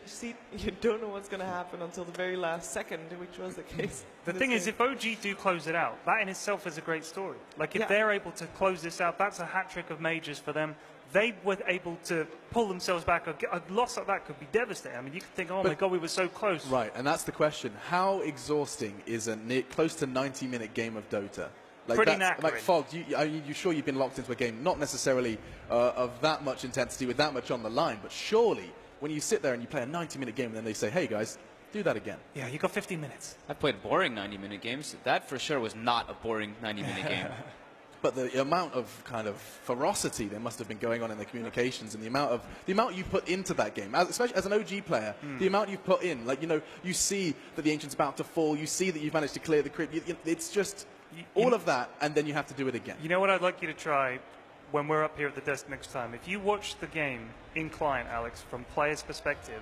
You don't know what's going to happen until the very last second, which was the case. The thing is, if OG do close it out, that in itself is a great story. Like, if they're able to close this out, that's a hat-trick of majors for them. They were able to pull themselves back. A loss like that could be devastating. I mean, you could think, oh my God, we were so close. Right, and that's the question. How exhausting is a close to 90-minute game of Dota? Like pretty knackering. Like, Fog, you sure you've been locked into a game, not necessarily of that much intensity with that much on the line, but surely when you sit there and you play a 90-minute game and then they say, hey guys, do that again. Yeah, you got 15 minutes. I've played boring 90-minute games. That for sure was not a boring 90-minute game. But the amount of kind of ferocity there must have been going on in the communications, and the amount you put into that game, especially as an OG player, the amount you've put in. Like, you know, you see that the Ancient's about to fall, you see that you've managed to clear the crypt. It's just all of that, and then you have to do it again. You know what I'd like you to try when we're up here at the desk next time? If you watch the game in client, Alex, from players' perspective,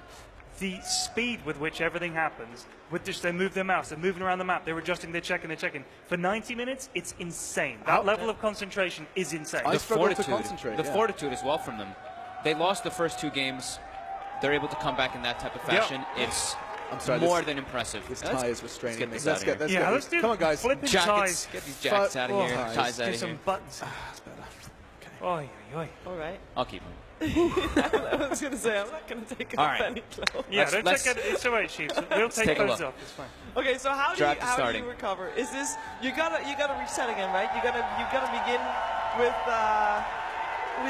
the speed with which everything happens, with just they move their mouse, they're moving around the map, they're adjusting, they're checking. For 90 minutes, it's insane. That level of concentration is insane. I struggle to concentrate. The fortitude as well from them. They lost the first 2 games. They're able to come back in that type of fashion. I'm sorry. more than impressive. This tie is restraining me. Let's get this out of here. Let's do Come on, guys. flipping Jackets. ties. Get these jackets out of here. ties. Ties out Get of some here. buttons. Oi, oi. All right. I'll keep them. I was going to say, I'm not going to take off any clothes. Yeah, Let's- don't take it. It's all right, Chiefs. We'll take take a those look. off. It's fine. Okay, so how Draft is do starting. you recover? Is this you gotta reset again, right? You gotta begin with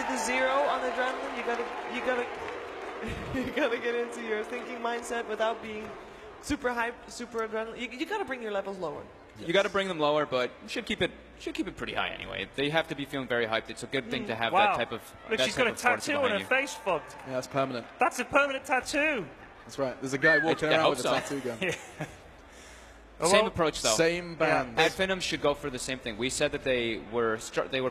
the 0 on the adrenaline. You gotta get into your thinking mindset without being super hyped, super adrenaline. You gotta bring your levels lower. Yes. You got to bring them lower, but you should keep it pretty high anyway. They have to be feeling very hyped. It's a good thing to have Wow. that type of. Look, that she's type got a of fortitude tattoo on her behind you. face fogged. Yeah, that's permanent. That's a permanent tattoo. That's right. There's a guy walking I around hope with a so. tattoo gun. Same approach though. Same band. At FINEM should go for the same thing. We said that they were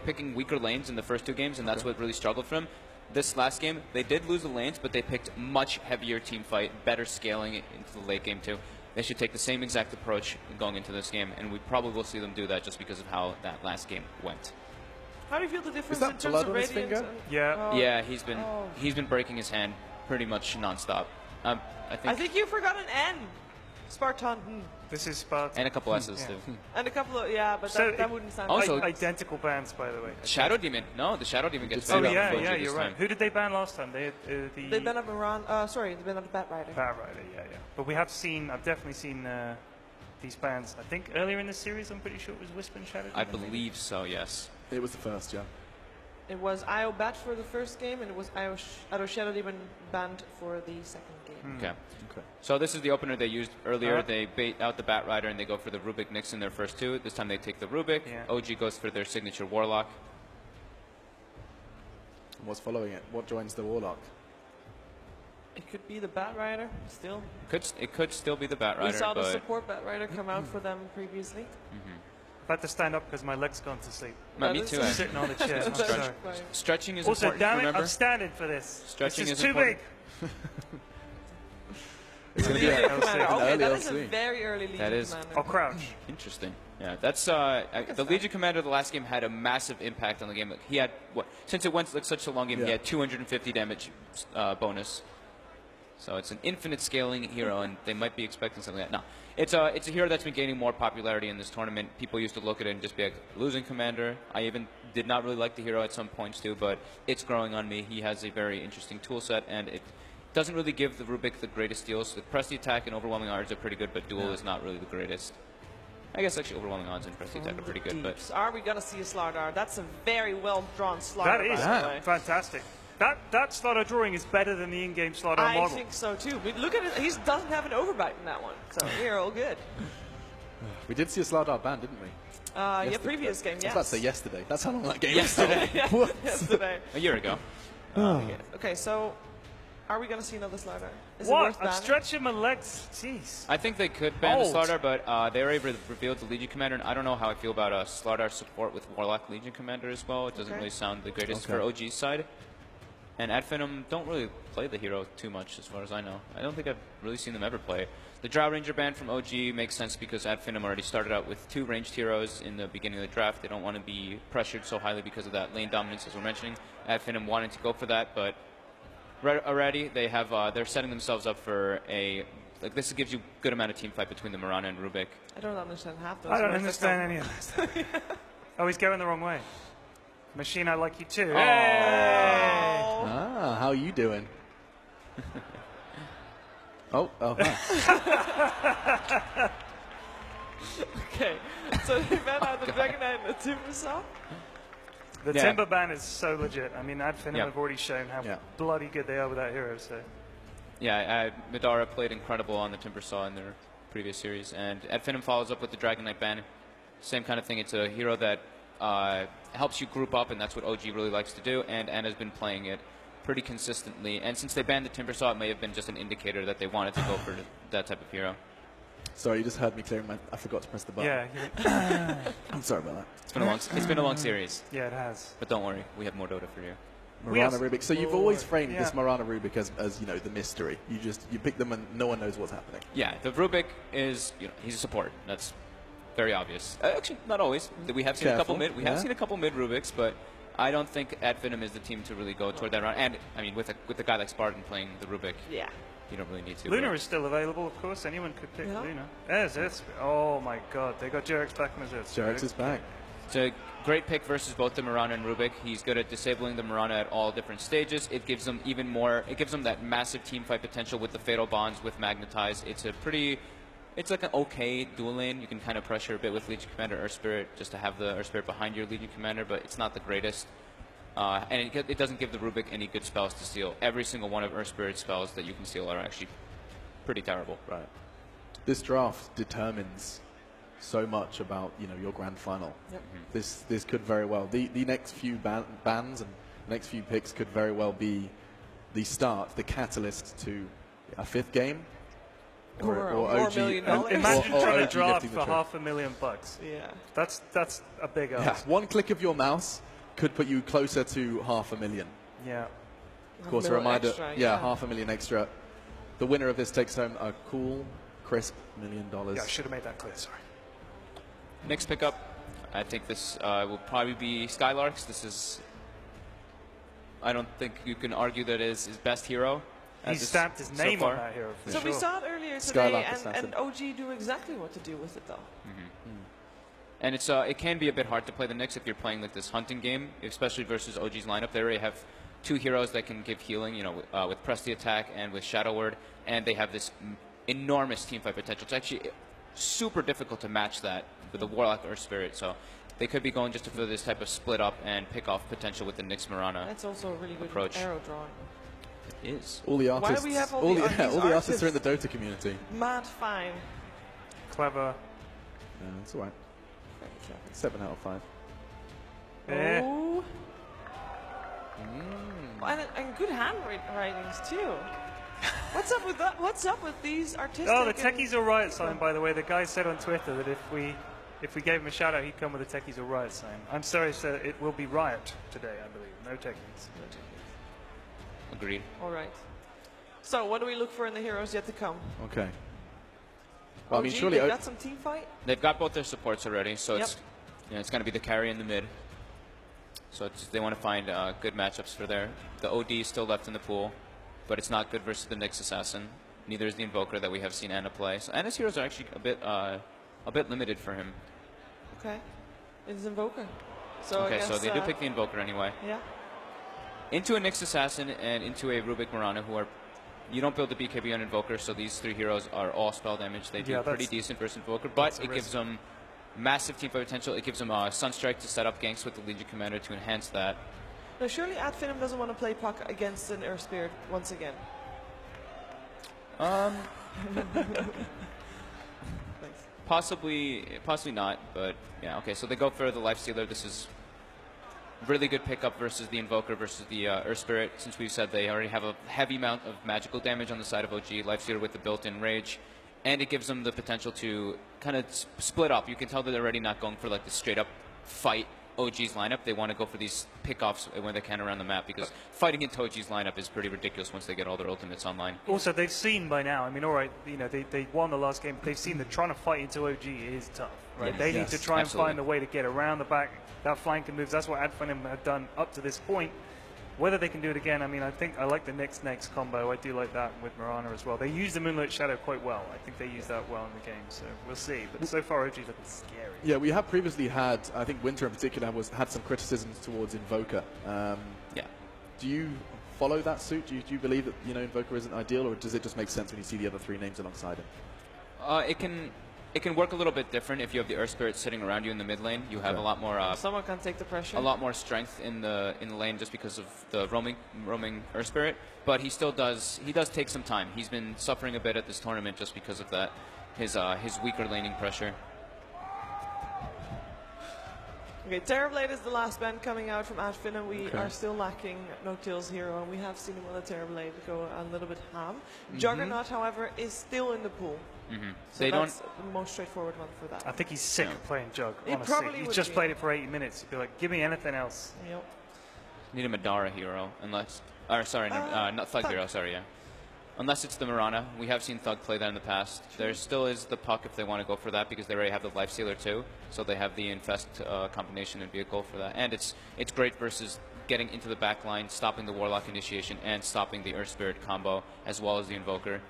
picking weaker lanes in the first 2 games, and that's what really struggled for them. This last game, they did lose the lanes, but they picked much heavier team fight, better scaling into the late game too. They should take the same exact approach going into this game, and we probably will see them do that just because of how that last game went. How do you feel the difference that in terms blood of on his radiance? finger? Yeah. Yeah, he's been breaking his hand pretty much nonstop. I think you forgot an N. Spartan. This is Spartan. And a couple S's too. And a couple of, but So that wouldn't sound also- right. Identical bands, by the way. Shadow Demon. No, the Shadow Demon gets Oh, banned yeah, from yeah, Boji you're this right. time. Who did they ban last time? They They banned up Iran. Sorry, they banned up Bat Rider. Bat Rider, yeah. But I've definitely seen these bands. I think earlier in the series, I'm pretty sure it was Wisp and Shadow. I Demon, maybe? believe so, yes. It was the first, yeah. It was IO Bat for the first game, and it was IO Shadow Demon banned for the second game. Okay. Okay. So this is the opener they used earlier. They bait out the Bat Rider and they go for the Rubik Nyx in their first 2. This time they take the Rubik. Yeah. OG goes for their signature Warlock. And what's following it? What joins the Warlock? It could be the Bat Rider still. It could still be the Bat Rider, We saw the but support Bat Rider come out for them previously. I've had to stand up because my leg's gone to sleep. me That too. is- actually. Sitting on the chair. I'm That's sorry. fine. Stretching is Also, important. damn it, remember? I'm standing for this. Stretching this is is too important. big. It's going to be Legion a, Commander. an Okay, early that is a LC. very early Legion That is- Commander. I'll crouch. Interesting. Yeah, that's the Legion Commander. The last game had a massive impact on the game. He had since it went like such a long game, he had 250 damage bonus. So it's an infinite scaling hero, and they might be expecting something like that. No, it's a hero that's been gaining more popularity in this tournament. People used to look at it and just be like, losing commander. I even did not really like the hero at some points too, but it's growing on me. He has a very interesting tool set, and it doesn't really give the Rubik the greatest deals. The press the attack and overwhelming odds are pretty good, but duel is not really the greatest. I guess actually overwhelming odds and press the attack are pretty good, but Deeps. Are we gonna see a Slardar? That's a very well drawn Slardar. That is by the way. fantastic. That Slardar drawing is better than the in-game Slardar I model. think so too. But look at it; he doesn't have an overbite in that one, so we're all good. We did see a Slardar ban, didn't we? Yeah, Yesterday. previous game, I was yes. about to say yesterday. That's how long that game Yesterday. Yeah, was. yesterday. a year ago. Okay, so are we gonna see another Slardar? Is it What? worth I'm banning? stretching my legs. Jeez. I think they could ban the Old. Slardar, but they already revealed the Legion Commander, and I don't know how I feel about a Slardar support with Warlock Legion Commander as well. It doesn't Okay. really sound the greatest for OG's side. And at FINEM don't really play the hero too much, as far as I know. I don't think I've really seen them ever play. The Drow Ranger ban from OG makes sense because at FINEM already started out with 2 ranged heroes in the beginning of the draft. They don't want to be pressured so highly because of that lane dominance, as we're mentioning. At FINEM wanting to go for that, but already they have they're setting themselves up for a this gives you good amount of team fight between the Mirana and Rubik. I don't understand half those. I don't words that understand come- any of this. Oh, he's going the wrong way. Machine, I like you too. Oh. Ah, how are you doing? Huh. Okay, so they banned out the Dragon Knight and the Timbersaw. The Yeah. Timber ban is so legit. I mean, Ad FINEM Yeah. have already shown how Yeah. bloody good they are with that hero. So Yeah, Midara played incredible on the Timbersaw in their previous series, and at FINEM follows up with the Dragon Knight ban. Same kind of thing. It's a hero that helps you group up, and that's what OG really likes to do, and Anna's been playing it pretty consistently. And since they banned the Timbersaw, it may have been just an indicator that they wanted to go for that type of hero. Sorry, you just heard me clearing my... I forgot to press the button. yeah, I'm sorry about that. It's been a long series, yeah, it has. but don't worry, we have more Dota for you. We have Marana Rubik. So you've always framed yeah. this Marana Rubik as you know, the mystery. You pick them and no one knows what's happening. Yeah, the Rubik is he's a support. That's very obvious. Actually, not always. We have seen a couple Careful, mid. We have yeah. seen a couple mid Rubiks, but I don't think at FINEM is the team to really go toward that round. And I mean, with a guy like Spartan playing the Rubik, Yeah. you don't really need to. Luna is still available, of course. Anyone could pick Luna. There's Earthspear. Oh my god, they got Jarex back from his Earthspear. Jarex is back. It's a great pick versus both the Mirana and Rubik. He's good at disabling the Mirana at all different stages. It gives them even more, it gives them that massive team fight potential with the Fatal Bonds, with Magnetize. It's a pretty, it's like an okay dual lane. You can kind of pressure a bit with Legion Commander, Earth Spirit, just to have the Earth Spirit behind your Legion Commander, but it's not the greatest. And it doesn't give the Rubik any good spells to steal. Every single one of Earth Spirit's spells that you can steal are actually pretty terrible. Right. This draft determines so much about your grand final. Yep. This could very well, the next few bans and next few picks could very well be the start, the catalyst to a 5th game. Or OG, $4 million. Imagine or trying OG to draft lifting the for trophy. $500,000. Yeah. That's a big ask. Yeah, one click of your mouse could put you closer to $500,000. Yeah. Of course, a $1 million reminder, extra, yeah, $500,000 extra. The winner of this takes home a cool, crisp $1 million. Yeah, I should have made that clear, sorry. Next pickup, I think this will probably be Skylarks. This is, I don't think you can argue that is his best hero. He's stamped his name on that hero. So we saw it earlier today, and OG do exactly what to do with it, though. And it's it can be a bit hard to play the Nyx if you're playing like this hunting game, especially versus OG's lineup. They already have 2 heroes that can give healing, with Press the Attack and with Shadow Word, and they have this enormous teamfight potential. It's actually super difficult to match that with the Warlock or Spirit, so they could be going just for this type of split up and pick off potential with the Nyx Mirana. That's also a really good approach. arrow drawing. It is. All the artists, Why do we have all all the artists artists? are in the Dota community. Mad fine. Clever. Yeah, it's all right. 7 out of 5. Yeah. Oh. And good handwritings too. What's up with that? What's up with these artistic? Oh, the Techies All Right sign, by the way. The guy said on Twitter that if we gave him a shout out, he'd come with a Techies All Right sign. I'm sorry, sir. It will be Riot today, I believe. No Techies. Agreed. All right. So, what do we look for in the heroes yet to come? Okay. Well, I mean, OG, surely they got some team fight. They've got both their supports already, so it's going to be the carry in the mid. So they want to find good matchups for there. The OD is still left in the pool, but it's not good versus the Nyx Assassin. Neither is the Invoker that we have seen Anna play. So Anna's heroes are actually a bit limited for him. Okay. It's Invoker. So okay, so they do pick the Invoker anyway. Yeah. Into a Nyx Assassin and into a Rubik Mirana, who are, you don't build the BKB on Invoker, so these 3 heroes are all spell damage. They do pretty decent versus Invoker, but it gives them massive teamfight potential. It gives them Sunstrike to set up ganks with the Legion Commander to enhance that. Now, surely FINEM doesn't want to play puck against an Earth Spirit once again. Possibly not, but yeah, okay. So they go for the Lifestealer. This is really good pickup versus the Invoker versus the Earth Spirit. Since we've said they already have a heavy amount of magical damage on the side of OG, Lifestealer with the built-in Rage, and it gives them the potential to kind of split up. You can tell that they're already not going for like the straight-up fight OG's lineup. They want to go for these pickoffs when they can around the map, because fighting into OG's lineup is pretty ridiculous once they get all their ultimates online. Also, they've seen by now, I mean, all right, they won the last game, but they've seen that trying to fight into OG is tough, right? Yes. They need to try and Absolutely. find a way to get around the back, that flanking moves. That's what FINEM have done up to this point. Whether they can do it again, I mean, I think I like the Nyx combo. I do like that with Mirana as well. They use the Moonlit Shadow quite well. I think they use that well in the game, so we'll see. But so far, OG looking scary. Yeah, we have previously had, I think Winter in particular had some criticisms towards Invoker. Yeah. Do you follow that suit? Do you believe that Invoker isn't ideal, or does it just make sense when you see the other 3 names alongside him? It can work a little bit different if you have the Earth Spirit sitting around you in the mid lane. You have a lot more. Someone can take the pressure. A lot more strength in the lane just because of the roaming Earth Spirit. But he still does. He does take some time. He's been suffering a bit at this tournament just because of that. His weaker laning pressure. Okay, Terrorblade is the last band coming out from FINEM. We are still lacking Noctil's hero, and we have seen him on the Terrorblade go a little bit ham. Juggernaut, however, is still in the pool. So They that's the most straightforward one for that. I think he's sick of playing Jug, He honestly. probably He's would just be. played it for 80 minutes. He'd be like, give me anything else. Yep. Need a Madara hero, unless. Or sorry, not Thug hero. Sorry, yeah. Unless it's the Mirana. We have seen Thug play that in the past. There still is the Puck if they want to go for that, because they already have the Lifestealer too. So they have the Infest combination and vehicle for that. And it's great versus getting into the back line, stopping the Warlock initiation, and stopping the Earth Spirit combo, as well as the Invoker.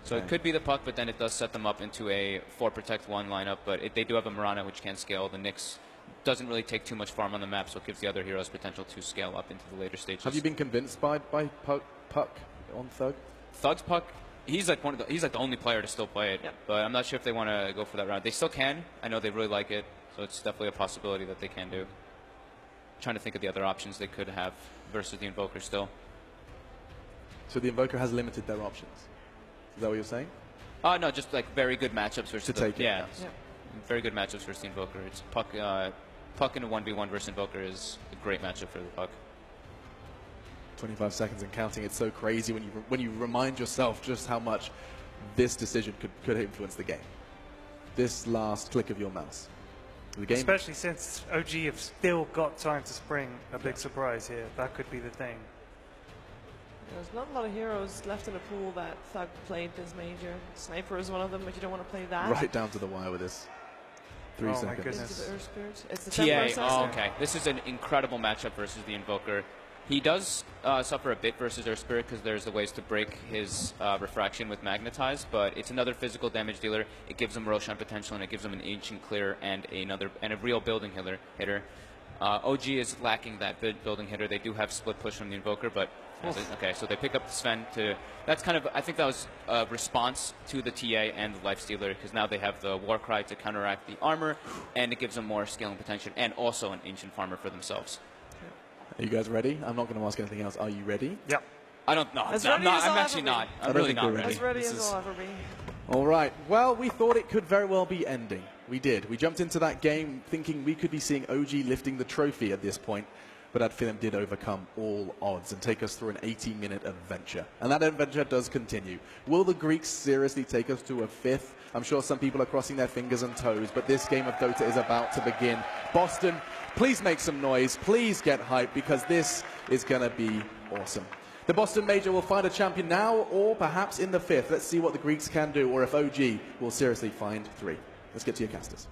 So it could be the puck, but then it does set them up into a 4 Protect 1 lineup, but they do have a Mirana which can scale. The Nyx doesn't really take too much farm on the map, so it gives the other heroes potential to scale up into the later stages. Have you been convinced by Puck on Thug? Thug's Puck, he's like he's like the only player to still play it, Yep. but I'm not sure if they want to go for that route. They still can. I know they really like it, so it's definitely a possibility that they can do. Trying to think of the other options they could have versus the Invoker still. So the Invoker has limited their options. Is that what you're saying? No, just like very good matchups versus To take it. Yeah, very good matchups versus the Invoker. It's Puck in a 1v1 versus Invoker is a great matchup for the Puck. 25 seconds and counting. It's so crazy when you remind yourself just how much this decision could influence the game. This last click of your mouse. The game. Especially since OG have still got time to spring a big surprise here. That could be the thing. There's not a lot of heroes left in the pool that Thug played this major. Sniper is one of them, but you don't want to play that. Right down to the wire with this. 3 Oh my seconds. goodness. Into the Earth Spirit. It's the TA, tempo okay. This is an incredible matchup versus the Invoker. He does suffer a bit versus Earth Spirit because there's the ways to break his refraction with Magnetize, but it's another physical damage dealer. It gives him Roshan potential, and it gives him an Ancient Clear and a real building hitter. OG is lacking that building hitter. They do have split push from the Invoker, but okay, so they pick up the Sven to. That's kind of, I think that was a response to the TA and the Lifestealer, because now they have the Warcry to counteract the armor, and it gives them more scaling potential, and also an Ancient Farmer for themselves. Are you guys ready? I'm not going to ask anything else. Are you ready? Yep. I don't know. As I'm ready not. as I'm I'll actually ever be. not. I I'm don't really think not we're ready. As ready This as is- I'll ever be. All right. Well, we thought it could very well be ending. We did. We jumped into that game thinking we could be seeing OG lifting the trophy at this point, but FINEM did overcome all odds and take us through an 80-minute adventure. And that adventure does continue. Will the Greeks seriously take us to a 5th? I'm sure some people are crossing their fingers and toes, but this game of Dota is about to begin. Boston, please make some noise. Please get hyped, because this is going to be awesome. The Boston Major will find a champion now, or perhaps in the 5th. Let's see what the Greeks can do, or if OG will seriously find 3. Let's get to your casters.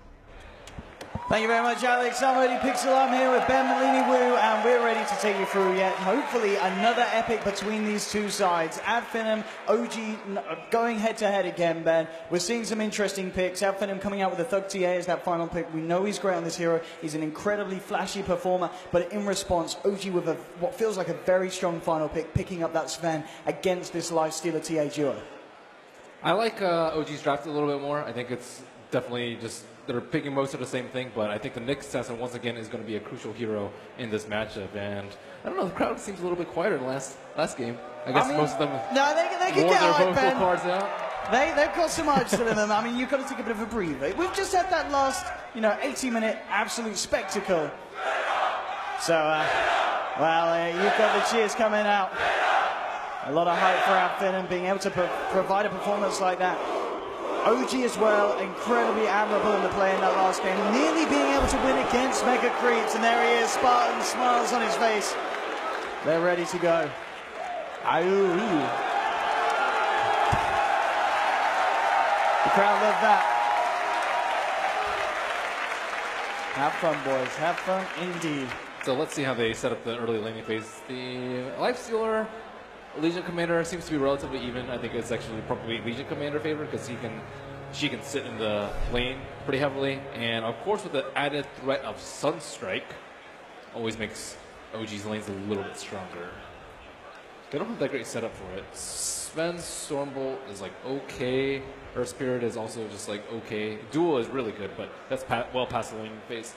Thank you very much, Alex. I'm Odie Pixel. I'm here with Ben Malini Wu, and we're ready to take you through yet hopefully another epic between these two sides. FINEM, OG going head-to-head again, Ben. We're seeing some interesting picks. FINEM coming out with a Thug TA as that final pick. We know he's great on this hero. He's an incredibly flashy performer, but in response, OG with what feels like a very strong final pick, picking up that Sven against this Lifestealer TA duo. I like OG's draft a little bit more. I think it's definitely just they're picking most of the same thing, but I think the Nyx assassin once again is going to be a crucial hero in this matchup. And I don't know, the crowd seems a little bit quieter than last game. I guess most of them No, they can wore get their hype, vocal Ben. cards out. They've got some hype still in them. I mean, you've got to take a bit of a breather. We've just had that last, 80-minute absolute spectacle. So, you've got the cheers coming out. A lot of hype for FINEM being able to provide a performance like that. OG as well, incredibly admirable in the play in that last game, nearly being able to win against Mega Creeps, and there he is, Spartan smiles on his face. They're ready to go. Ayoo. The crowd love that. Have fun, boys. Have fun indeed. So let's see how they set up the early laning phase. The Lifestealer Legion Commander seems to be relatively even. I think it's actually probably Legion Commander favorite because she can sit in the lane pretty heavily. And of course with the added threat of Sunstrike, always makes OG's lanes a little bit stronger. They don't have that great setup for it. Sven's Stormbolt is like okay. Earth Spirit is also just like okay. Duel is really good, but that's well past the laning phase.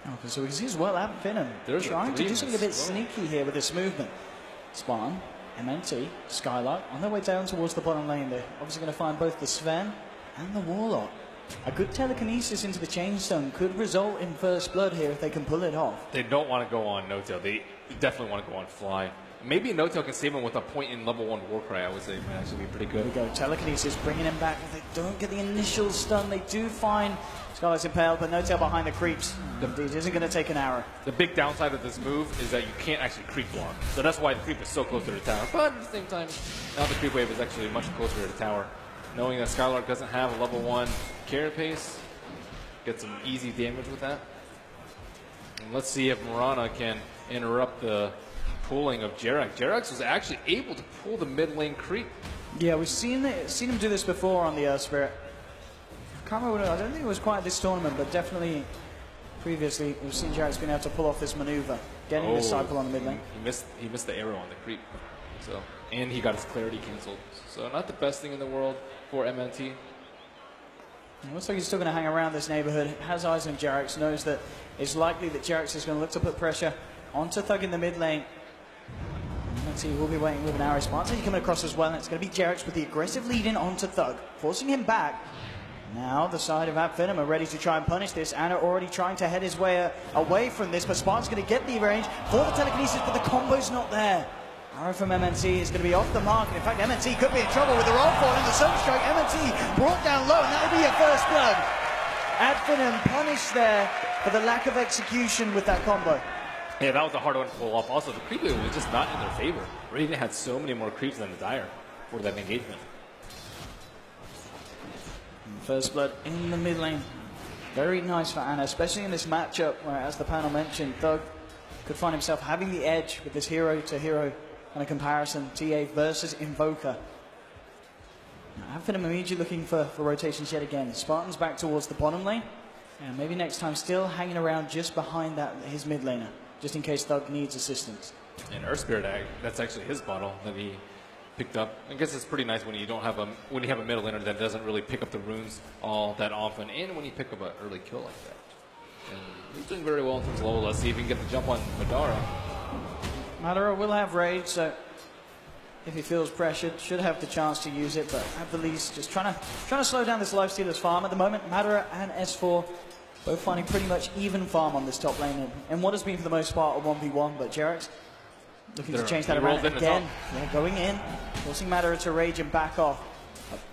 Okay, so we can see as well FINEM There's trying to do a something a bit well. sneaky here with this movement. Spartan, MNT, Skylark on their way down towards the bottom lane. They're obviously going to find both the Sven and the Warlock. A good telekinesis into the Chainstone could result in first blood here if they can pull it off. They don't want to go on No-Tail. They definitely want to go on Fly. Maybe No-Tail can save him with a point in level 1 Warcry. I would say might actually be pretty good. Here we go, telekinesis bringing him back. If they don't get the initial stun, they do find Skylark's impaled, but No-Tail behind the creeps. Indeed, isn't going to take an arrow. The big downside of this move is that you can't actually creep block. So that's why the creep is so close to the tower. But at the same time, now the creep wave is actually much closer to the tower. Knowing that Skylark doesn't have a level 1 carry pace, get some easy damage with that. And let's see if Mirana can interrupt the pulling of Jerax. Jerax was actually able to pull the mid lane creep. Yeah, we've seen him do this before on the Earth Spirit. I don't think it was quite this tournament, but definitely previously we've seen Jerax being able to pull off this maneuver, getting this cycle on the mid lane. He missed the arrow on the creep, so, and he got his clarity canceled. So not the best thing in the world for MNT. It looks like he's still going to hang around this neighborhood. Has eyes on Jerax, knows that it's likely that Jerax is going to look to put pressure onto Thug in the mid lane. MNT will be waiting with an arrow. Spartan coming across as well, and it's going to be Jerax with the aggressive lead in onto Thug, forcing him back. Now the side of FINEM are ready to try and punish this. Anna already trying to head his way away from this, but Spartan's going to get the range for the telekinesis, but the combo's not there. Arrow from MNT is going to be off the mark, and in fact MNT could be in trouble with the roll fall and the sun strike. MNT brought down low, and that will be a first blood. FINEM punished there for the lack of execution with that combo. Yeah, that was a hard one to pull off. Also, the creep wave was just not in their favor. Radiant had so many more creeps than the Dire for that engagement. First blood in the mid lane. Very nice for Anna, especially in this matchup where, as the panel mentioned, Thug could find himself having the edge with this hero-to-hero kind of comparison, TA versus Invoker. Now, FINEM immediately looking for rotations yet again. Spartan's back towards the bottom lane, and maybe next time still hanging around just behind his mid laner, just in case Thug needs assistance. And Earth Spirit, that's actually his bottle that he picked up. I guess it's pretty nice when you don't have when you have a middle laner that doesn't really pick up the runes all that often, and when you pick up an early kill like that. And he's doing very well in terms of level. Let's see if he can get the jump on Madara. Madara will have rage, so if he feels pressured, should have the chance to use it, but at the least just trying to slow down this Lifestealer's farm at the moment. Madara and S4 both finding pretty much even farm on this top lane, and what has been for the most part a 1v1, but Jerax looking to change that around again. Yeah, going in, forcing Madara to rage and back off.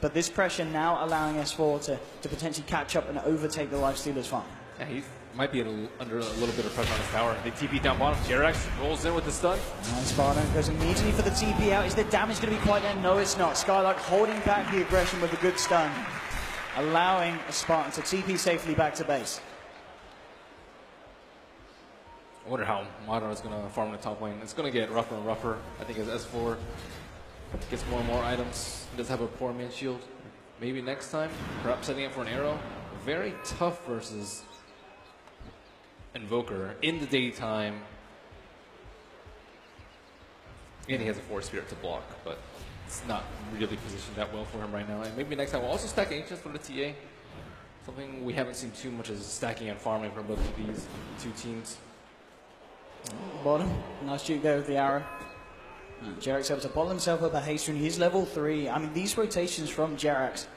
But this pressure now allowing S4 to potentially catch up and overtake the Lifestealer's farm. Yeah, he might be under a little bit of pressure on his tower. They TP down bottom. Jerax rolls in with the stun. Nice Spartan goes immediately for the TP out. Is the damage going to be quite there? No, it's not. Skylark holding back the aggression with a good stun, allowing a Spartan to TP safely back to base. I wonder how Madara is going to farm in the top lane. It's going to get rougher and rougher. I think as S4 gets more and more items, he does have a poor man shield. Maybe next time, perhaps setting up for an arrow. Very tough versus Invoker in the daytime. And he has a Force Spirit to block, but it's not really positioned that well for him right now. And maybe next time we'll also stack Ancients for the TA. Something we haven't seen too much is stacking and farming from both of these two teams. Bottom, nice shoot there with the arrow. Jerax able to bottle himself up a haste rune. He's level 3. I mean, these rotations from Jerax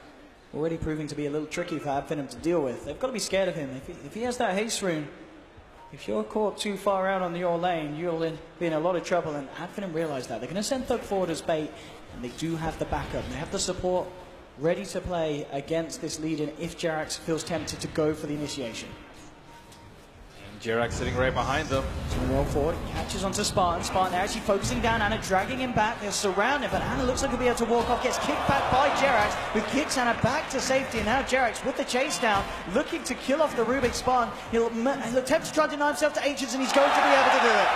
already proving to be a little tricky for FINEM to deal with. They've got to be scared of him. If he has that haste rune, if you're caught too far out on your lane, you'll be in a lot of trouble, and FINEM realize that. They're going to send Thug forward as bait, and they do have the backup. They have the support ready to play against this lead-in if Jerax feels tempted to go for the initiation. Jerax sitting right behind them. Roll forward, catches onto Spartan. Spartan actually focusing down Anna, dragging him back. They're surrounded, but Anna looks like he'll be able to walk off. Gets kicked back by Jerax, who kicks Anna back to safety. And now Jerax with the chase down, looking to kill off the Rubik Spartan. He'll attempt to try to deny himself to Ancients, and he's going to be able to do it.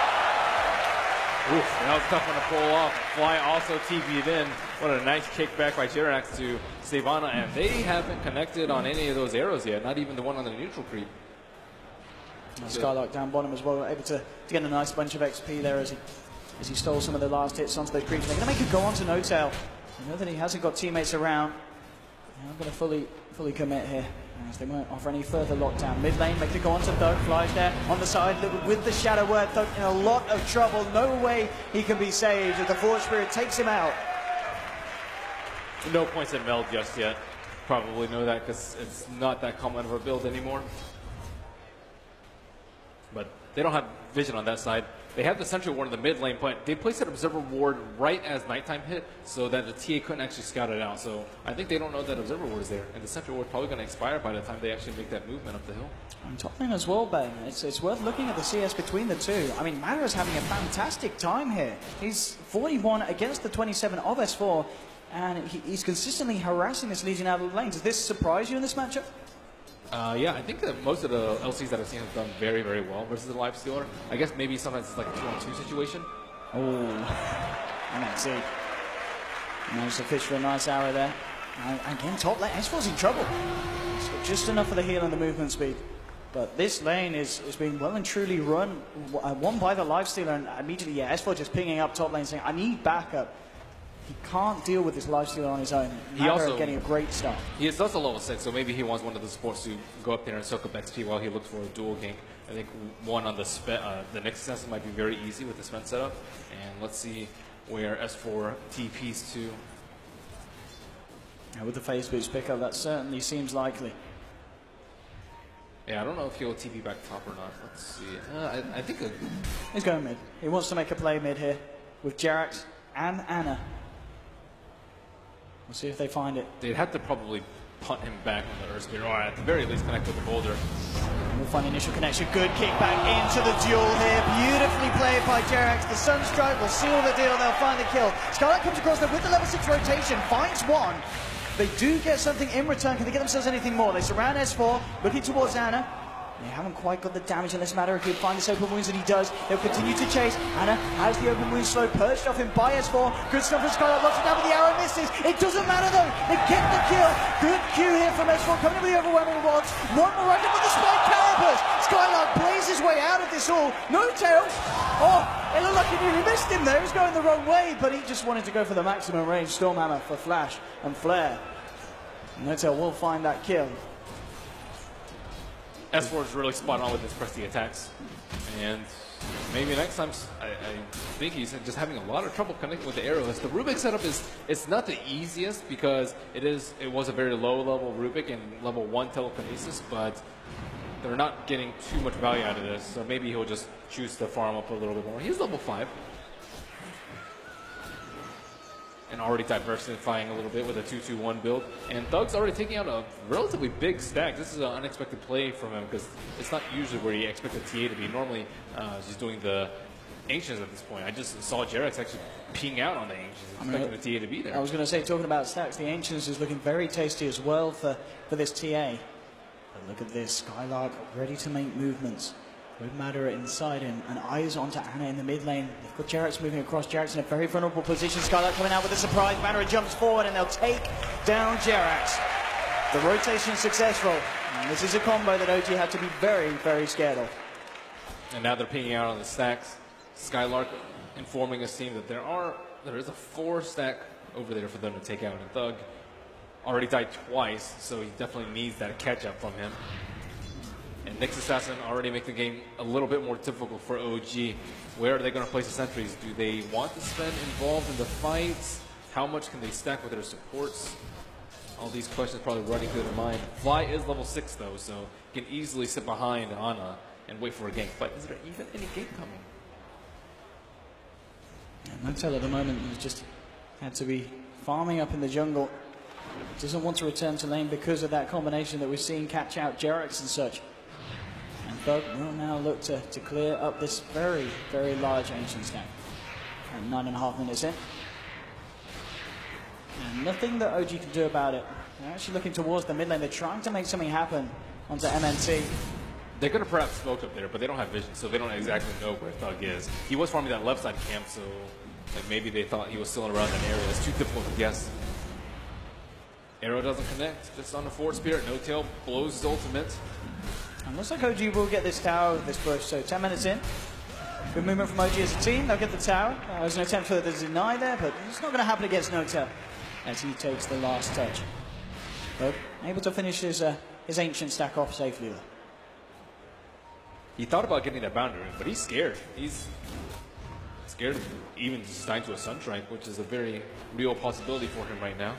Oof, that was a tough one to pull off. Fly also TP'd in. What a nice kickback by Jerax to save Anna, and they haven't connected on any of those arrows yet, not even the one on the neutral creep. Skylark down bottom as well, able to get a nice bunch of XP there as he stole some of the last hits onto those creeps. They're going to make him go on to No Tail. I know that he hasn't got teammates around. They're not going to fully commit here, as they won't offer any further lockdown. Mid lane, make it go on to Thug, flies there on the side with the Shadow Word. Thug in a lot of trouble, no way he can be saved as the Force Spirit takes him out. No points in Meld just yet. Probably know that because it's not that common of a build anymore. But they don't have vision on that side. They have the Sentry Ward in the mid lane, but they placed that Observer Ward right as nighttime hit so that the TA couldn't actually scout it out. So I think they don't know that Observer Ward is there, and the Sentry Ward is probably going to expire by the time they actually make that movement up the hill. On top lane as well, Ben. It's worth looking at the CS between the two. I mean, Madara's having a fantastic time here. He's 41 against the 27 of S4, and he's consistently harassing this Legion out of the lane. Does this surprise you in this matchup? Yeah, I think that most of the LCs that I've seen have done very, very well versus the Life Stealer. I guess maybe sometimes it's like a 2-on-2 situation. Oh, MNC. Managed to fish for a nice arrow there. Again, top lane, S4's in trouble. He's got just enough of the heal and the movement speed. But this lane is being well and truly won by the Lifestealer, and immediately, yeah, S4 just pinging up top lane saying, I need backup. He can't deal with this Lifestealer on his own. He also getting a great start. He is also level 6, so maybe he wants one of the supports to go up there and soak up XP while he looks for a dual gank. I think one on the next assassin might be very easy with the Sven setup. And let's see where S4 TPs to. Yeah, with the phase boost pickup, that certainly seems likely. Yeah, I don't know if he'll TP back top or not. Let's see. I think he's going mid. He wants to make a play mid here with Jerax and Ana. We'll see if they find it. They'd have to probably punt him back on the Earthshaker, or at the very least connect with the boulder. We'll find initial connection. Good kickback into the duel here. Beautifully played by Jerax. The Sunstrike will seal the deal. They'll find the kill. Scarlet comes across there with the level 6 rotation. Finds one. They do get something in return. Can they get themselves anything more? They surround S4, looking towards Ana. They haven't quite got the damage in this matter. If he can find this open wounds, and he does, they'll continue to chase. Ana has the open wounds slow, perched off him by S4. Good stuff from Skylark, locks it down, but the arrow misses. It doesn't matter though. They get the kill. Good Q here from S4, coming in with the overwhelming rewards. One more right with the spike carapace. Skylark plays his way out of this all. No tail. Oh, it looked like he nearly missed him there. He was going the wrong way, but he just wanted to go for the maximum range Stormhammer for Flash and Flare. Notail will find that kill. S4 is really spot on with his pressing attacks. And maybe next time, I think he's just having a lot of trouble connecting with the arrows. The Rubik setup it's not the easiest because it was a very low level Rubik and level 1 telekinesis, but they're not getting too much value out of this. So maybe he'll just choose to farm up a little bit more. He's level 5. And already diversifying a little bit with a 2-2-1 build. And Thug's already taking out a relatively big stack. This is an unexpected play from him because it's not usually where you expect a TA to be. Normally, he's doing the Ancients at this point. I just saw Jerax actually ping out on the Ancients, expecting the TA to be there. I was going to say, talking about stacks, the Ancients is looking very tasty as well for this TA. But look at this, Skylark ready to make movements. With Madara inside him, and eyes onto Ana in the mid lane. They've got Jerax moving across. Jerax in a very vulnerable position. Skylark coming out with a surprise. Madara jumps forward, and they'll take down Jerax. The rotation successful. And this is a combo that OG had to be very, very scared of. And now they're pinging out on the stacks. Skylark informing his team that there is a 4 stack over there for them to take out. And Thug already died twice, so he definitely needs that catch up from him. And Nyx Assassin already make the game a little bit more difficult for OG. Where are they going to place the sentries? Do they want to spend involved in the fights? How much can they stack with their supports? All these questions probably running through their mind. Fly is level 6 though, so he can easily sit behind Ana and wait for a gank. But is there even any gank coming? Yeah, Notail at the moment has just had to be farming up in the jungle. Doesn't want to return to lane because of that combination that we've seen catch out Jerax and such. And Thug will now look to clear up this very, very large Ancient stack. And 9.5 minutes in. And nothing that OG can do about it. They're actually looking towards the mid lane. They're trying to make something happen onto MNT. They're going to perhaps smoke up there, but they don't have vision, so they don't exactly know where Thug is. He was farming that left side camp, so like maybe they thought he was still around that area. It's too difficult to guess. Arrow doesn't connect, just on the Force Spirit. Notail blows his ultimate. And looks like OG will get this tower with this push, so 10 minutes in. Good movement from OG as a team, they'll get the tower. There's an attempt for the deny there, but it's not going to happen against Notail as he takes the last touch. But able to finish his Ancient stack off safely though. He thought about getting that boundary, but he's scared. He's scared of even just dying to a Sunstrike, which is a very real possibility for him right now.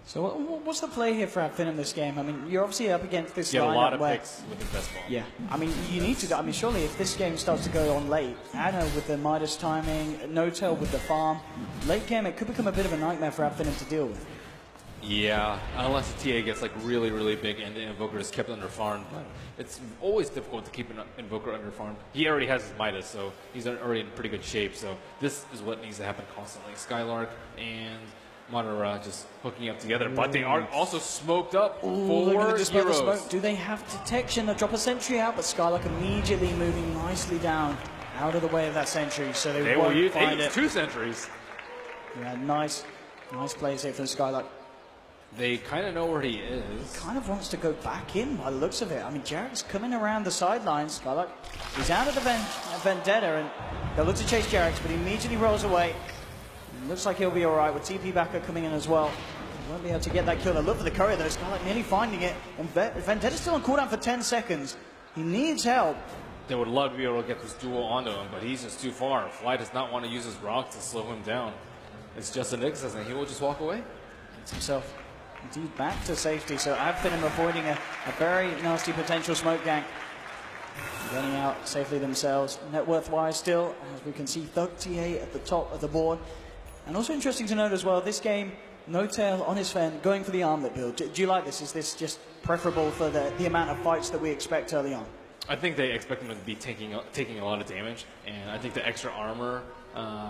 So what's the play here for FINEM this game? I mean, you're obviously up against this lineup. You have a lot of picks with the best ball. Yeah, I mean, you need to. I mean, surely if this game starts to go on late, Ana with the Midas timing, Notail with the farm, late game it could become a bit of a nightmare for FINEM to deal with. Yeah, unless the TA gets like really, really big and the Invoker is kept under farm. But it's always difficult to keep an Invoker under farm. He already has his Midas, so he's already in pretty good shape. So this is what needs to happen constantly. Skylark and Monera just hooking up together, but they are also smoked up Looking for to dispel the Heroes. smoke. Do they have detection? They'll drop a sentry out, but Skylark immediately moving nicely down, out of the way of that sentry, so they will won't use find it. 2 sentries. Yeah, nice plays here from Skylark. They kind of know where he is. Kind of wants to go back in by the looks of it. I mean, Jarek's coming around the sidelines. Skylark, he's out of the Vendetta, and they'll look to chase Jarek, but he immediately rolls away. Looks like he'll be all right with TP backer coming in as well. He won't be able to get that kill. I look for the courier though. Skylark nearly finding it. And Vendetta's still on cooldown for 10 seconds. He needs help. They would love to be able to get this duel onto him, but he's just too far. Fly does not want to use his rock to slow him down. It's just an Nixus, and he will just walk away. Gets himself indeed back to safety. So FINEM avoiding a very nasty potential smoke gank. Getting out safely themselves. Net worth-wise still, as we can see, Thug TA at the top of the board. And also interesting to note as well, this game, No Tail on his Fen, going for the armlet build. Do you like this? Is this just preferable for the amount of fights that we expect early on? I think they expect him to be taking a lot of damage, and I think the extra armor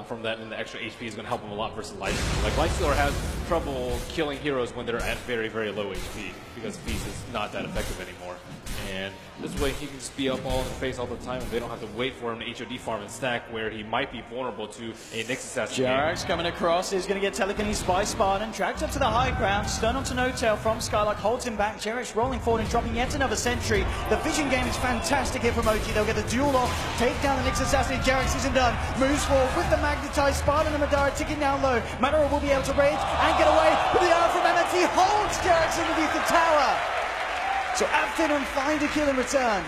from that and the extra HP is going to help him a lot versus Lightstealer. Like, Lightstealer has trouble killing heroes when they're at very, very low HP because Feast is not that effective anymore. And this way he can just be up all in the face all the time, and they don't have to wait for him to HOD farm and stack where he might be vulnerable to a Nyx assassin. Jarek's coming across, he's going to get telekinesis by Spartan, dragged up to the high ground, stun onto No Tail from Skylark, holds him back. Jarek's rolling forward and dropping yet another sentry. The vision game is fantastic here from OG. They'll get the duel off, take down the Nyx assassin. Jarek isn't done, moves forward with the magnetized Spartan and Madara ticking down low. Madara will be able to rage and get away, but the arrow from MNT holds Jarek underneath the tower. So FINEM find a kill in return.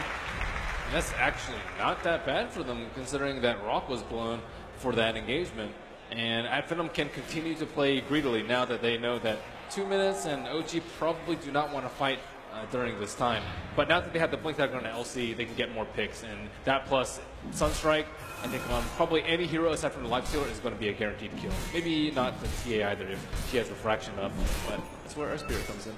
That's actually not that bad for them, considering that Rock was blown for that engagement. And FINEM can continue to play greedily now that they know that 2 minutes and OG probably do not want to fight during this time. But now that they have the Blink Dagger on the LC, they can get more picks. And that plus Sunstrike, I think on probably any hero aside from the Lifestealer is going to be a guaranteed kill. Maybe not the TA either if she has Refraction up, but that's where our Spirit comes in.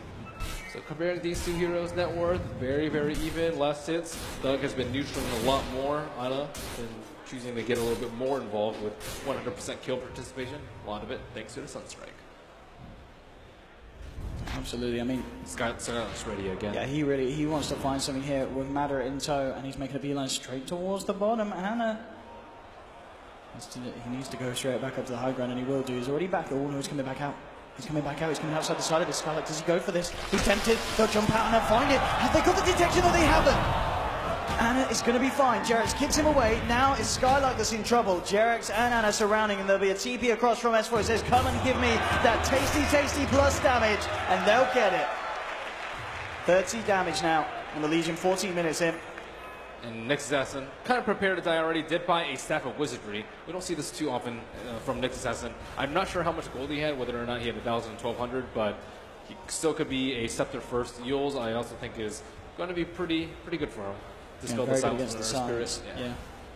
So comparing these two heroes' net worth, very, very even. Last hits, Thug has been neutering a lot more. Ana been choosing to get a little bit more involved with 100% kill participation. A lot of it thanks to the Sunstrike. Absolutely, I mean, Skylark's ready again. Yeah, he wants to find something here with Matter in tow, and he's making a beeline straight towards the bottom. Ana, he needs to go straight back up to the high ground, and he will do. He's already back. Oh no, he's coming back out. He's coming back out. He's coming outside the side of his Skylark. Does he go for this? He's tempted. They'll jump out and they'll find it. Have they got the detection or they haven't? Ana is going to be fine. Jarek's kicks him away. Now it's Skylark that's in trouble. Jarek's and Ana surrounding, and there'll be a TP across from S4. It says, come and give me that tasty, tasty plus damage, and they'll get it. 30 damage now, and the Legion 14 minutes in. And Nyx Assassin kind of prepared to die already, did buy a Staff of Wizardry. We don't see this too often from Nyx Assassin. I'm not sure how much gold he had, whether or not he had 1,000 and 1,200, but he still could be a Scepter first. Yules, I also think, is going to be pretty good for him. Dispel the silence of Spirit. Yeah.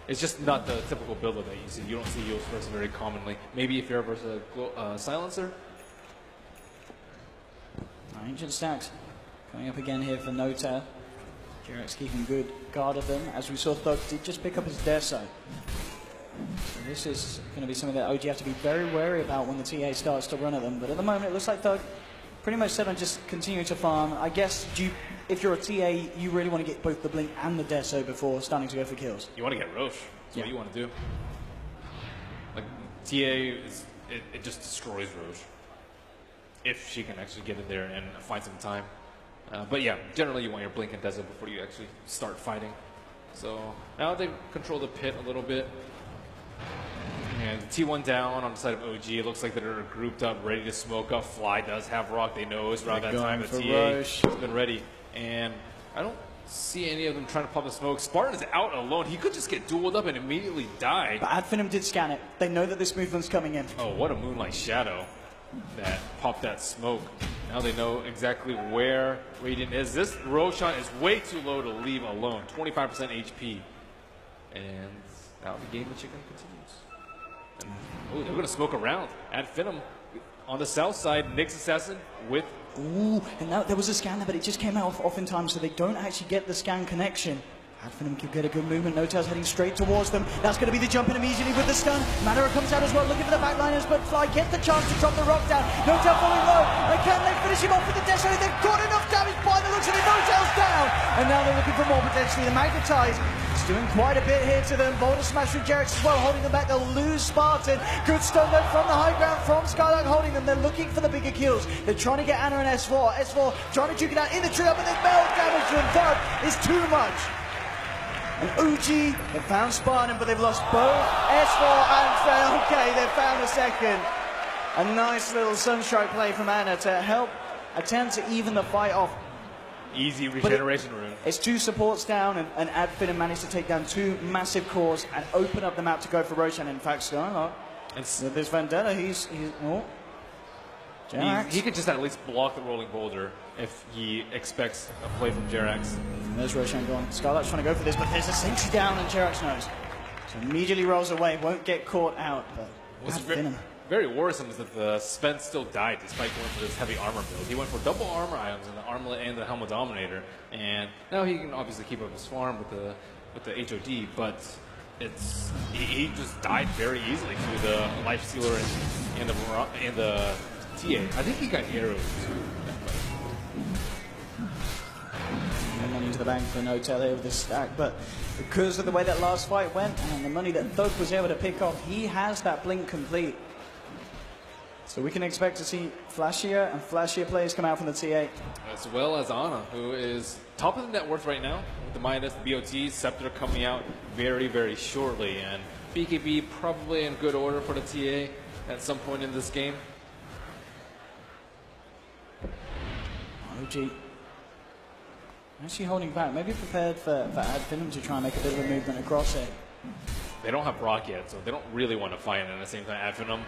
It's just not the typical build that you see. You don't see Yules first very commonly. Maybe if you're versus a Silencer. Ancient stacks coming up again here for No Tail. Jarek's keeping good guard of them, as we saw Thug did just pick up his Deso. So this is going to be something that OG have to be very wary about when the TA starts to run at them. But at the moment, it looks like Thug pretty much set on just continuing to farm. I guess if you're a TA, you really want to get both the Blink and the Deso before starting to go for kills. You want to get Roche. That's what you want to do. Like, TA, it just destroys Roche. If she can actually get in there and find some time. But yeah, generally you want your Blink and Deso before you actually start fighting. So now they control the pit a little bit. And T1 down on the side of OG. It looks like they're grouped up, ready to smoke up. Fly does have Rock. They know it's around that time. The TA has been ready. And I don't see any of them trying to pop the smoke. Spartan's out alone. He could just get dueled up and immediately die. But FINEM did scan it. They know that this movement's coming in. Oh, what a Moonlight Shadow that popped that smoke. Now they know exactly where Radiant is. This Roshan is way too low to leave alone. 25% HP. And now the game of chicken continues. And, oh, they're going to smoke around at FINEM. On the south side, Nyx Assassin with... Ooh, and now there was a scan there, but it just came out off in time, so they don't actually get the scan connection. FINEM could get a good movement. No-Tail's heading straight towards them. That's going to be the jump in immediately with the stun. Madara comes out as well, looking for the backliners, but Fly gets the chance to drop the rock down. No-Tail falling low. And can they finish him off with the Death Ray? They've got enough damage by the looks of it. No-Tail's down. And now they're looking for more potentially. The Magnetize is doing quite a bit here to them. Boulder Smash from Jerax as well, holding them back. They'll lose Spartan. Good stun though from the high ground from Skylark, holding them. They're looking for the bigger kills. They're trying to get Ana and S4. S4 trying to juke it out in the tree up, but they failed damage to them. That is too much. And OG, they found Spartan, but they've lost both S4 and Fred. Okay, they found a second. A nice little Sunstrike play from Ana to help attempt to even the fight off. Easy regeneration rune. It's 2 supports down, and FINEM managed to take down 2 massive cores and open up the map to go for Roshan. In fact, Skylark, with this Vendetta, he's he could just at least block the rolling boulder if he expects a play from Jerax. There's Roshan going. Skylark's trying to go for this, but there's a sentry down, and Jerax knows. So immediately rolls away, won't get caught out. But what's very worrisome is that the Spence still died despite going for this heavy armor build. He went for double armor items in the Armlet and the Helmet Dominator, and now he can obviously keep up his farm with the HOD, but he just died very easily to the Life Stealer and the TA. I think he got arrows too. Money into the bank for No-Tail here with this stack, but because of the way that last fight went and the money that Thug was able to pick off, he has that blink complete. So we can expect to see flashier and flashier players come out from the TA. As well as Ana, who is top of the net worth right now with the Midas, the BOT, Scepter coming out very, very shortly, and BKB probably in good order for the TA at some point in this game. OG actually holding back, maybe prepared for FINEM to try and make a bit of a movement across it. They don't have Brock yet, so they don't really want to fight, and at the same time, FINEM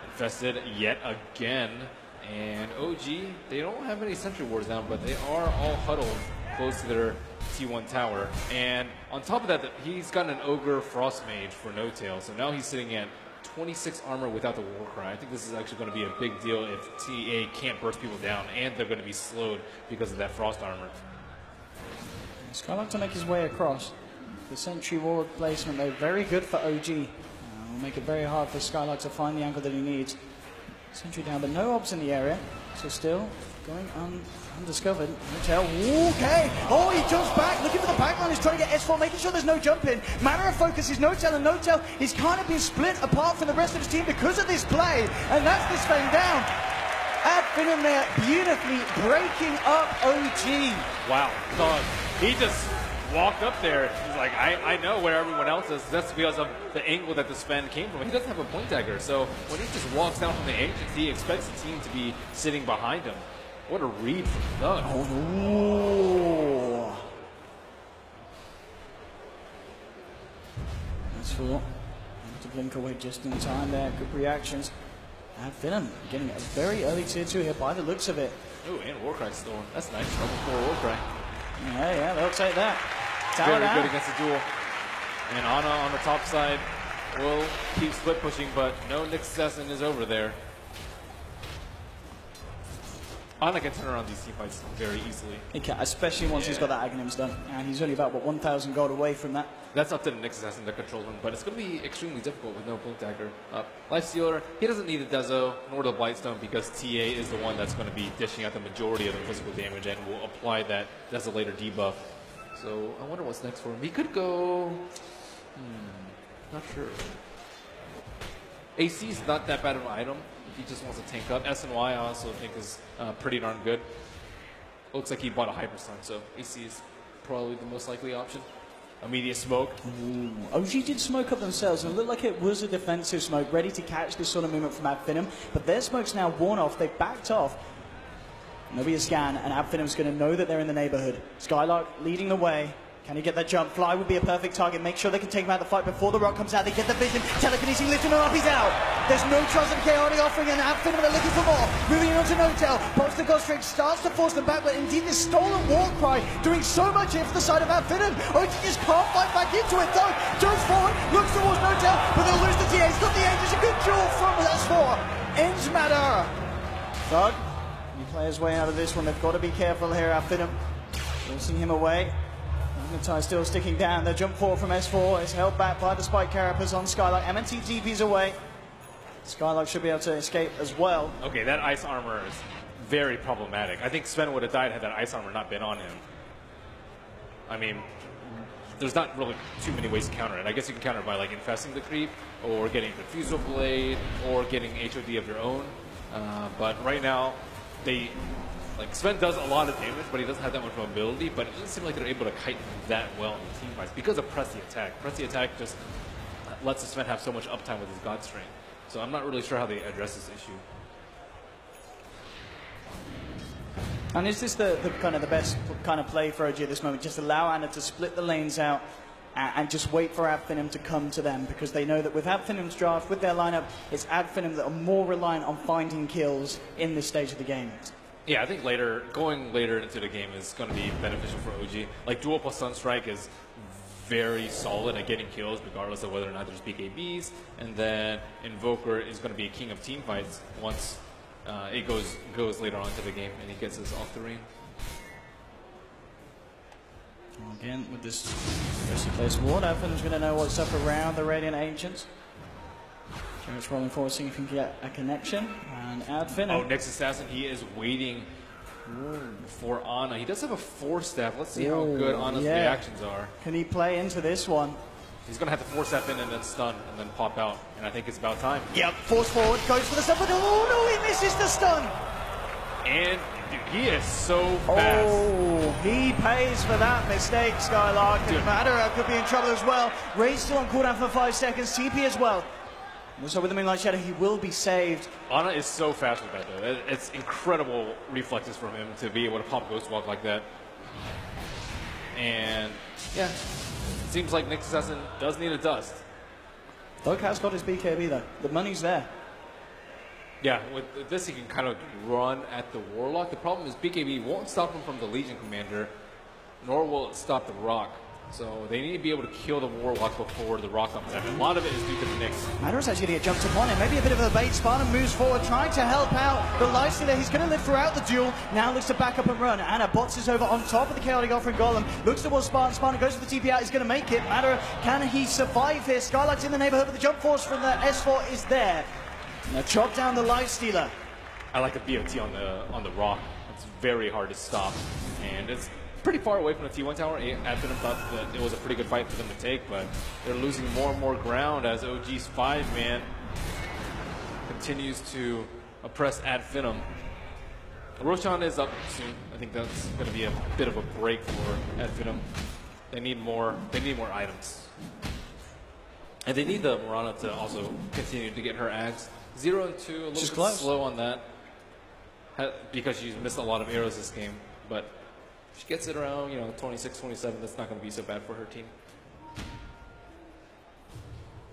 infested yet again. And OG, they don't have any sentry wards down, but they are all huddled close to their T1 tower. And on top of that, he's got an Ogre Frost Mage for No-Tail, so now he's sitting at 26 armor without the Warcry. I think this is actually going to be a big deal if TA can't burst people down, and they're going to be slowed because of that Frost armor. Skylark to make his way across. The sentry ward placement, though, very good for OG. Will make it very hard for Skylark to find the angle that he needs. Sentry down, but no obs in the area, so still going undiscovered. No-Tail, okay! Oh, he jumps back, looking for the backline, he's trying to get S4, making sure there's no jump in. Manner of focus is No-Tail, and No-Tail is kind of been split apart from the rest of his team because of this play, and that's the Sven down. FINEM there, beautifully breaking up OG. Wow, Thug, he just walked up there. He's like, I know where everyone else is. That's because of the angle that the Sven came from. He doesn't have a point dagger, so when he just walks down from the ancients, he expects the team to be sitting behind him. What a read from Thug. Oh. That's full. To blink away just in time there. Good reactions. FINEM getting a very early tier 2 here by the looks of it. Oh, and Warcry stolen. That's nice. Level 4 Warcry. Yeah, they'll take that. Very good against the duel. And Ana on the top side will keep split pushing, but no Nick Sesson is over there. Ana can turn around these team fights very easily. He can, especially once he's got that Aghanims done. And he's only about, 1,000 gold away from that. That's up to the Nick Assassin that controls him, but it's going to be extremely difficult with no Blink Dagger up. Life Stealer, he doesn't need the Dezo nor the Blightstone because TA is the one that's going to be dishing out the majority of the physical damage and will apply that Desolator debuff. So I wonder what's next for him. He could go... not sure. AC is not that bad of an item. He just wants to tank up. SNY I also think is pretty darn good. Looks like he bought a Hyperstun, so AC is probably the most likely option. Immediate smoke. Ooh. OG did smoke up themselves, and it looked like it was a defensive smoke, ready to catch this sort of movement from FINEM, but their smoke's now worn off. They backed off. There'll be a scan, and FINEM's going to know that they're in the neighborhood. Skylark leading the way. Can he get that jump? Fly would be a perfect target. Make sure they can take him out of the fight before the rock comes out. They get the vision. Telekinesis lifting him up. He's out. There's no chance of chaotic offering, and FINEM are looking for more. Moving on to No-Tail. Pops the Ghost Trick, starts to force them back, but indeed this stolen Warcry doing so much here for the side of FINEM. OG just can't fight back into it, though. Jumps forward, looks towards No-Tail, but they'll lose the TA. He's got the edge. It's a good duel from S4. Ends matter. Thug, you play his way out of this one. They've got to be careful here, FINEM. Forcing him away. Matai still sticking down. The jump forward from S4 is held back by the spike carapace on Skylark. MNT TP's away. Skylark should be able to escape as well. Okay, that ice armor is very problematic. I think Sven would have died had that ice armor not been on him. I mean, there's not really too many ways to counter it. I guess you can counter it by like infesting the creep, or getting the Fusel Blade, or getting HOD of your own. But right now, like Sven does a lot of damage, but he doesn't have that much mobility. But it doesn't seem like they're able to kite that well in the team fights because of press the attack. Press the attack just lets Sven have so much uptime with his God Strength. So I'm not really sure how they address this issue. And is this the kind of the best kind of play for OG at this moment? Just allow Anna to split the lanes out and just wait for AdFinem to come to them, because they know that with AdFinem's draft, with their lineup, it's AdFinem that are more reliant on finding kills in this stage of the game. Yeah, I think going later into the game is going to be beneficial for OG. Like Duel plus Sunstrike is very solid at getting kills, regardless of whether or not there's BKBs. And then Invoker is going to be a king of team fights once it goes later on into the game and he gets his off the ring. Again, with this Mercy Place Ward, AdFinem's going to know what's up around the Radiant Ancients. Jarrett's rolling forward, seeing if he can get a connection. And AdFinem. Oh, Nyx Assassin, he is waiting for Ana. He does have a 4-step. Let's see how good Ana's reactions are. Can he play into this one? He's going to have to 4-step in and then stun and then pop out. And I think it's about time. Yep, force forward, goes for the stun, but oh no, he misses the stun! And dude, he is so fast. Oh, he pays for that mistake, Skylark. And Madara could be in trouble as well. Ray's still on cooldown for 5 seconds, TP as well. Also with the Moonlight Shadow, he will be saved. Ana is so fast with that, though. It's incredible reflexes from him to be able to pop Ghost Walk like that. And, yeah, it seems like Nyx Assassin does need a dust. Doug has got his BKB, though. The money's there. Yeah, with this he can kind of run at the Warlock. The problem is BKB won't stop him from the Legion Commander, nor will it stop the Rock. So they need to be able to kill the Warlock before the Rock comes out. A lot of it is due to the Nyx. Madara's actually going to get jumped upon him. Maybe a bit of a bait. Spartan moves forward, trying to help out the Lifestealer. He's going to live throughout the duel. Now looks to back up and run. Anna boxes over on top of the Chaotic Offering Golem. Looks towards Spartan. Spartan goes for the TP out. He's going to make it. Madara, can he survive here? Skylark's in the neighborhood, but the jump force from the S4 is there. Now chop down the Lifestealer. I like a BOT on the Rock. It's very hard to stop, and it's pretty far away from the T1 tower. AdFinem thought that it was a pretty good fight for them to take, but they're losing more and more ground as OG's 5-man continues to oppress AdFinem. Roshan is up soon. I think that's going to be a bit of a break for AdFinem. They need more items. And they need the Morana to also continue to get her ads. 0 and 2, a little bit slow on that because she's missed a lot of arrows this game, but if she gets it around, 26, 27, that's not going to be so bad for her team.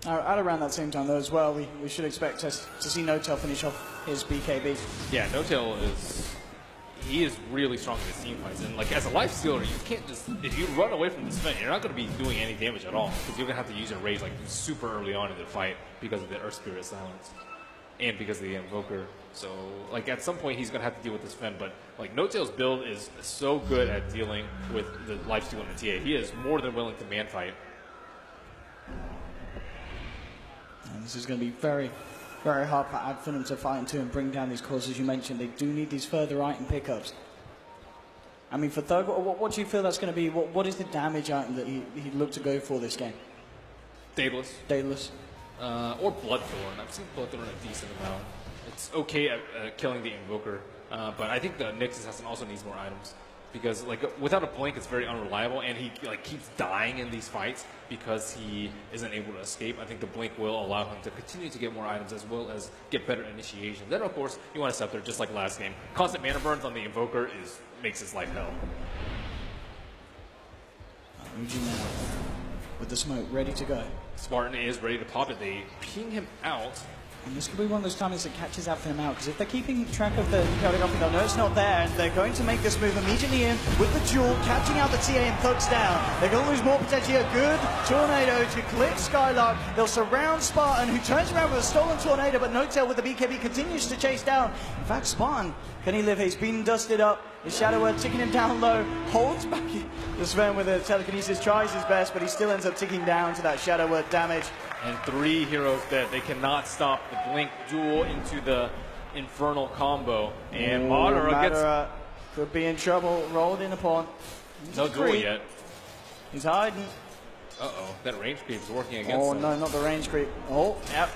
At around that same time, though, as well, we should expect to see No-Tail finish off his BKB. Yeah, No-Tail he is really strong in his team fights. And like as a life stealer, you can't just, if you run away from this fight, you're not going to be doing any damage at all, because you're going to have to use your rage like super early on in the fight because of the Earth Spirit Silence and because of the Invoker. So like at some point he's going to have to deal with this Fen, but like No-Tail's build is so good at dealing with the life steal and the TA. He is more than willing to man fight. And this is going to be very, very hard for AdFinem to fight into and bring down these cores, as you mentioned. They do need these further item pickups. I mean, for Thug, what do you feel that's going to be? What is the damage item that he'd look to go for this game? Daedalus. Daedalus. Or Bloodthorn. I've seen Bloodthorn a decent amount. It's okay at killing the Invoker, but I think the Nyx Assassin also needs more items, because like without a blink it's very unreliable, and he like keeps dying in these fights because he isn't able to escape. I think the blink will allow him to continue to get more items as well as get better initiation. Then of course you want to Scepter just like last game. Constant mana burns on the Invoker makes his life hell. Uji now with the smoke ready to go. Spartan is ready to pop it. They ping him out, And this could be one of those timings that catches out FINEM out, because if they're keeping track of the chaotic offering, they'll know it's not there, and they're going to make this move immediately in with the duel, catching out the TA and thugs down. They're going to lose more potentially. A good tornado to clip Skylark. They'll surround Spartan, who turns around with a stolen tornado, but No-Tail with the BKB continues to chase down. In fact, Spartan, can he live? He's been dusted up. The Shadow Word ticking him down low, holds back the Sven with a telekinesis, tries his best, but he still ends up ticking down to that Shadow Word damage. And 3 heroes dead. They cannot stop the Blink duel into the Infernal combo. And Madara could be in trouble, rolled in upon. No duel yet. He's hiding. Uh-oh, that range creep is working against him. Oh, no, not the range creep. Oh, yep.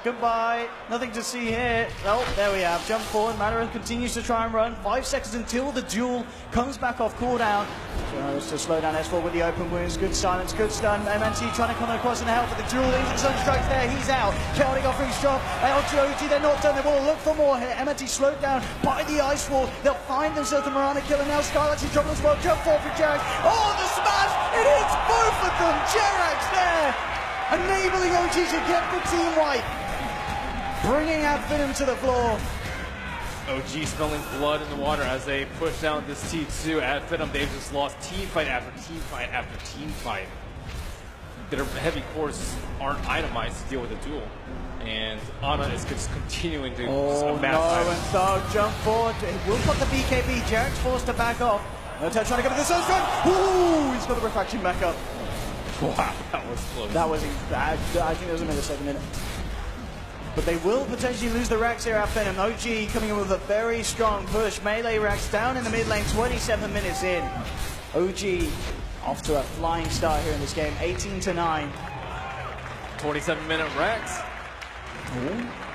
Goodbye. Nothing to see here. Oh, there we have. Jump forward. Madara continues to try and run. 5 seconds until the duel comes back off cooldown. Tries to slow down S4 with the open wounds. Good silence, good stun. MNT trying to come across and help, but the duel is sun strikes there. He's out. Chaotic offerings drop. LGOG, they're not done. They want to look for more here. MNT slowed down by the ice wall. They'll find themselves the Mirana killer now. Skylark's in trouble as well. Jump forward for Jerax. Oh, the smash! It hits both of them. Jerax there, enabling OG to get the team wipe. Bringing out FINEM to the floor. OG smelling blood in the water as they push down this T2 at FINEM. They've just lost team fight after team fight after team fight. Their heavy cores aren't itemized to deal with the duel. And Ana is just continuing to amass and Thug jump forward. He will put the BKB. Jerax forced to back off. No-Tail trying to get the sun strike. Ooh, he's got the refraction back up. Wow, that was close. That was bad. I think there was a millisecond in it. But they will potentially lose the racks here at FINEM. OG coming in with a very strong push. Melee racks down in the mid lane, 27 minutes in. OG off to a flying start here in this game, 18-9. 27-minute racks.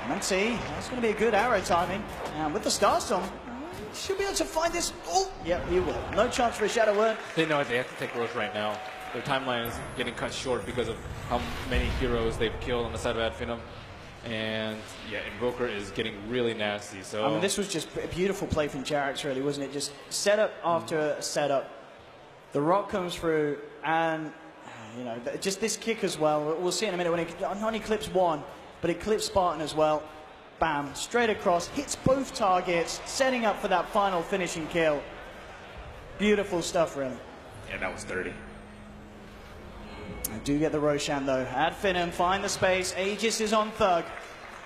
Let's see. That's going to be a good arrow timing. And with the Starstorm, he should be able to find this. Oh, yep, he will. No chance for a Shadow Word. They know they have to take Roche right now. Their timeline is getting cut short because of how many heroes they've killed on the side of FINEM. And yeah, Invoker is getting really nasty. So I mean, this was just a beautiful play from Jerax, really, wasn't it? Just setup after setup. The rock comes through, and you know, just this kick as well. We'll see in a minute when it not only clips one, but it clips Spartan as well. Bam, straight across, hits both targets, setting up for that final finishing kill. Beautiful stuff, really. Yeah, that was dirty. I do get the Roshan though. At FINEM, find the space. Aegis is on Thug.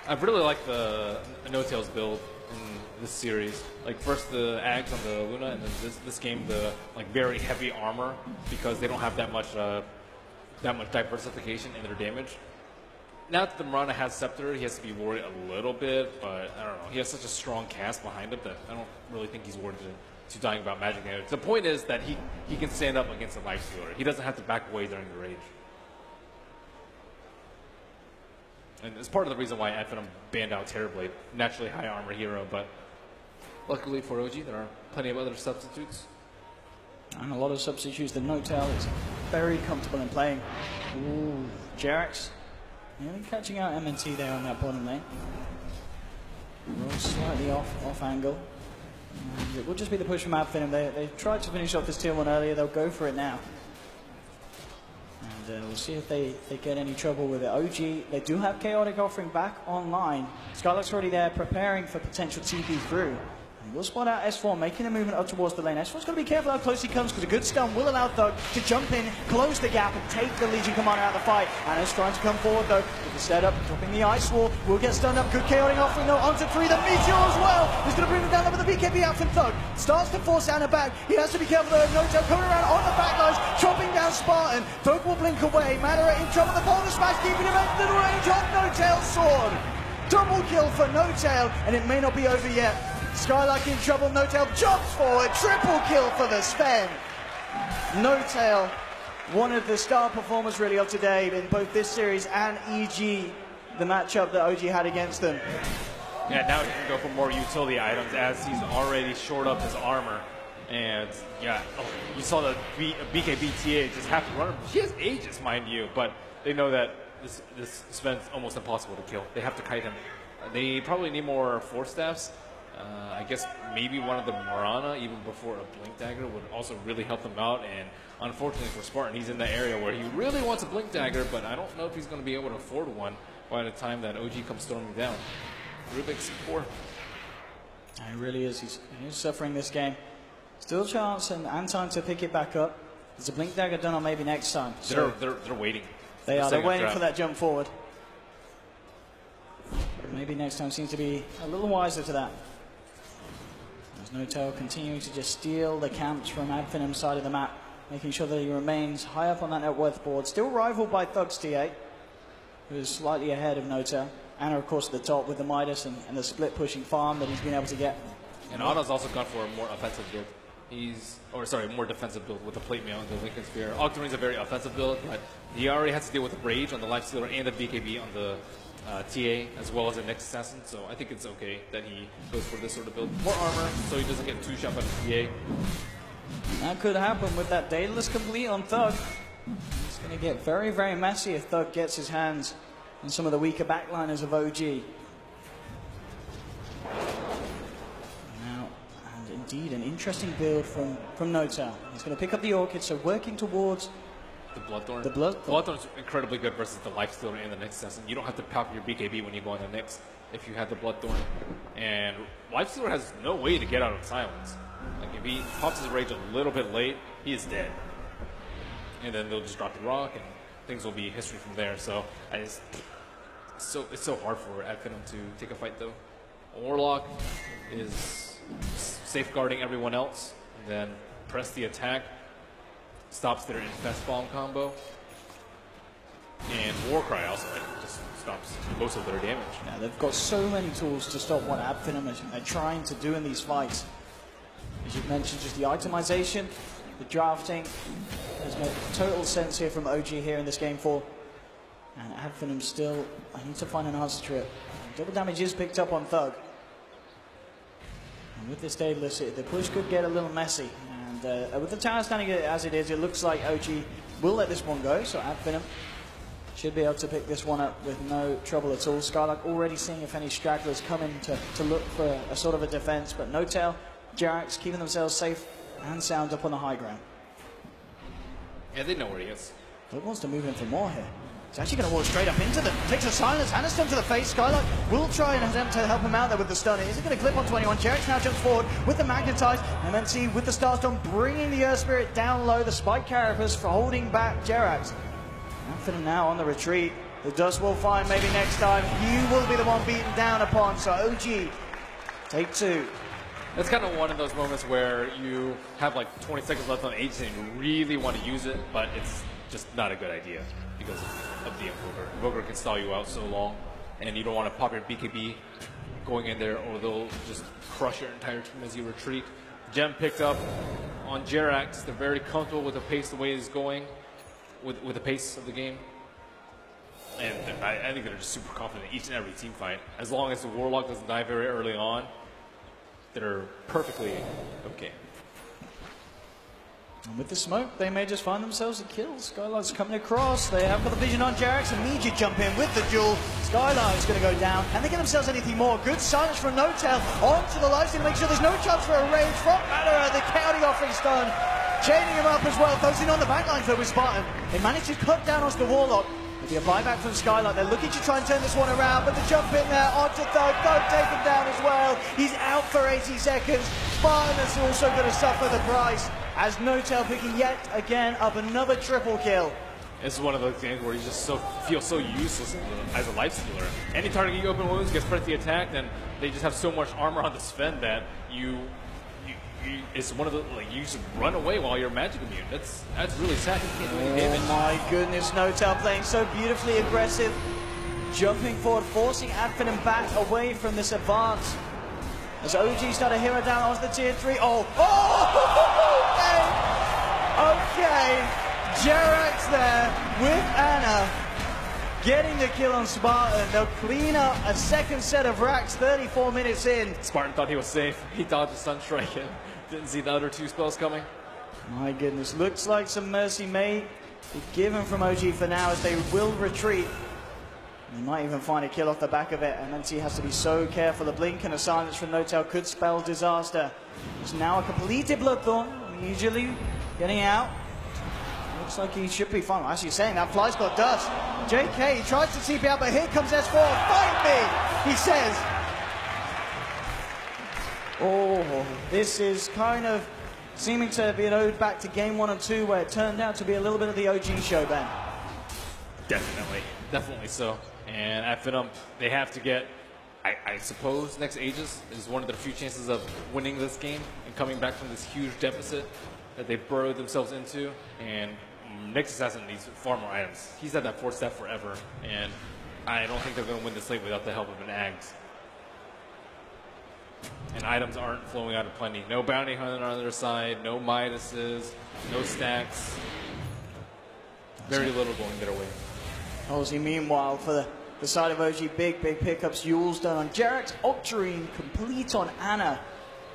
I really like the No-Tails build in this series. Like first the Ags on the Luna, and then this game the like very heavy armor because they don't have that much diversification in their damage. Now that the Mirana has Scepter, he has to be worried a little bit, but I don't know. He has such a strong cast behind him that I don't really think he's worried to dying about magic damage. The point is that he can stand up against a life stealer. He doesn't have to back away during the rage. And it's part of the reason why FINEM banned out Terrorblade, naturally high armor hero, but luckily for OG, there are plenty of other substitutes. And a lot of substitutes that No-Tail is very comfortable in playing. Ooh, Jerax. Nearly catching out MNT there on that bottom lane. Roll slightly off angle. And it will just be the push from FINEM. They tried to finish off this tier 1 earlier. They'll go for it now. And we'll see if they get any trouble with it. OG, they do have Chaotic Offering back online. Skylark's already there preparing for potential TP through. And we'll spot out S4, making a movement up towards the lane. S4's got to be careful how close he comes because a good stun will allow Thug to jump in, close the gap, and take the Legion Commander out of the fight. Anna's trying to come forward though with the setup, dropping the ice wall. Will get stunned up. Good Chaotic Offering though. Onto 3. The Meteor as well. He's going to bring him down with the BKB out from Thug. Starts to force Anna back. He has to be careful though. No-Tail coming around on the backlines, chopping down Spartan. Thug will blink away. Madara in trouble. The polar smash keeping him at little range on No-Tail's sword. Double kill for No-Tail, and it may not be over yet. Skylark in trouble, No-Tail jumps forward, triple kill for the Sven. No-Tail, one of the star performers really of today in both this series and EG, the matchup that OG had against them. Yeah, now he can go for more utility items as he's already shored up his armor. And yeah, you saw the BKB TA just have to run. She has Aegis, mind you, but they know that this Sven's almost impossible to kill. They have to kite him. They probably need more Force Staffs. I guess maybe one of the Mirana, even before a Blink Dagger, would also really help them out. And unfortunately for Spartan, he's in the area where he really wants a Blink Dagger, but I don't know if he's going to be able to afford one by the time that OG comes storming down. Rubik's poor. He really is. He's suffering this game. Still chance and time to pick it back up. There's a blink dagger done on maybe next time. So they're waiting. They're waiting for that jump forward. Maybe next time seems to be a little wiser to that. There's N0tail continuing to just steal the camps from FINEM's side of the map, making sure that he remains high up on that net worth board. Still rivaled by Thug's T8, who is slightly ahead of N0tail. Anna, of course, at the top with the Midas and the split pushing farm that he's been able to get. And Anna's also gone for a more offensive build. More defensive build with the plate mail and the Lincoln Sphere. Octarine's a very offensive build, but he already has to deal with the Rage on the Lifestealer and the BKB on the TA, as well as the Next Assassin, so I think it's okay that he goes for this sort of build. More armor, so he doesn't get 2-shot by the TA. That could happen with that Daedalus complete on Thug. It's going to get very, very messy if Thug gets his hands on some of the weaker backliners of OG. Now, and indeed, an interesting build from N0tail. He's going to pick up the Orchid, so working towards the Bloodthorn. The Bloodthorn's incredibly good versus the Lifestealer and the Next Assassin. You don't have to pop your BKB when you go on the Next if you have the Bloodthorn. And Lifestealer has no way to get out of silence. Like if he pops his Rage a little bit late, he is dead. And then they'll just drop the rock and things will be history from there. So it's so hard for FINEM to take a fight though. Warlock is safeguarding everyone else, and then press the attack. Stops their Infest Bomb combo. And Warcry also just stops most of their damage. Yeah, they've got so many tools to stop what FINEM are trying to do in these fights. As you've mentioned, just the itemization, the drafting. There's no total sense here from OG here in this game 4. And FINEM still, I need to find an answer to it. Double damage is picked up on Thug. And with this Daedalus, the push could get a little messy. And with the tower standing as it is, it looks like OG will let this one go. So FINEM should be able to pick this one up with no trouble at all. Skylark already seeing if any stragglers come in to look for a sort of a defense. But N0tail, Jerax keeping themselves safe and sound up on the high ground. Yeah, they know where he is. Thug wants to move in for more here. He's actually going to walk straight up into them. Takes a silence, and a stun to the face. Skylark will try and attempt to help him out there with the stun. Is it going to clip on 21? Jerax now jumps forward with the Magnetize. And then see with the Starstorm bringing the Earth Spirit down low. The Spike Carapace for holding back Jerax. FINEM now on the retreat. The dust will find maybe next time. He will be the one beaten down upon. So OG, take 2. It's kind of one of those moments where you have like 20 seconds left on the Aegis and you really want to use it, but it's just not a good idea because of the Invoker. Invoker can stall you out so long, and you don't want to pop your BKB going in there, or they'll just crush your entire team as you retreat. Gem picked up on Jerax. They're very comfortable with the pace, the way it's going, with the pace of the game. And I think they're just super confident in each and every team fight. As long as the Warlock doesn't die very early on, they're perfectly okay. And with the smoke, they may just find themselves a kill. Skylark's coming across. They have got the vision on Jerax. Immediate jump in with the duel. Skylark's going to go down. Can they get themselves anything more? Good silence from N0tail. Onto the Lifestealer to make sure there's no chance for a rage from Madara. The chaotic offering stun. Chaining him up as well. Focusing on the backline though with Spartan. They managed to cut down onto the Warlock. Maybe a buyback from Skylark. They're looking to try and turn this one around, but the jump in there onto Thug. Thug taken down as well. He's out for 80 seconds. Spartan is also going to suffer the price as N0tail picking yet again up another triple kill. This is one of those games where you just feel so useless as a Lifestealer. Any target you open wounds gets press the attack, then they just have so much armor on the Sven that it's one of the, like, you should run away while you're magic immune. That's really sad. You can't do any damage. Oh my goodness, N0tail playing so beautifully aggressive. Jumping forward, forcing FINEM back away from this advance. As OG start a hero down onto the tier 3. Okay. Jerax there with Anna. Getting the kill on Spartan. They'll clean up a second set of racks 34 minutes in. Spartan thought he was safe. He dodged the Sunstrike and didn't see the other 2 spells coming. My goodness, looks like some mercy may be given from OG for now as they will retreat. They might even find a kill off the back of it, and NT has to be so careful. A blink and a silence from N0tail could spell disaster. It's now a completed Bloodthorn, immediately getting out. Looks like he should be fine. Actually, saying that, Fly's got dust. JK, he tries to TP out, but here comes S4. Fight me, he says. Oh, this is kind of seeming to be an ode back to game 1 and 2, where it turned out to be a little bit of the OG show, Ben. Definitely so. And at FINEM, they have to get, I suppose, next Aegis is one of their few chances of winning this game and coming back from this huge deficit that they burrowed themselves into. And Next Assassin needs far more items. He's had that 4th step forever, and I don't think they're going to win this late without the help of an Ags. And items aren't flowing out of plenty. No Bounty Hunter on their side, no Midases, no stacks. Very little going their way. Aussie, meanwhile, for the side of OG, big pickups. Yule's done on Jarek's, Octarine complete on Ana,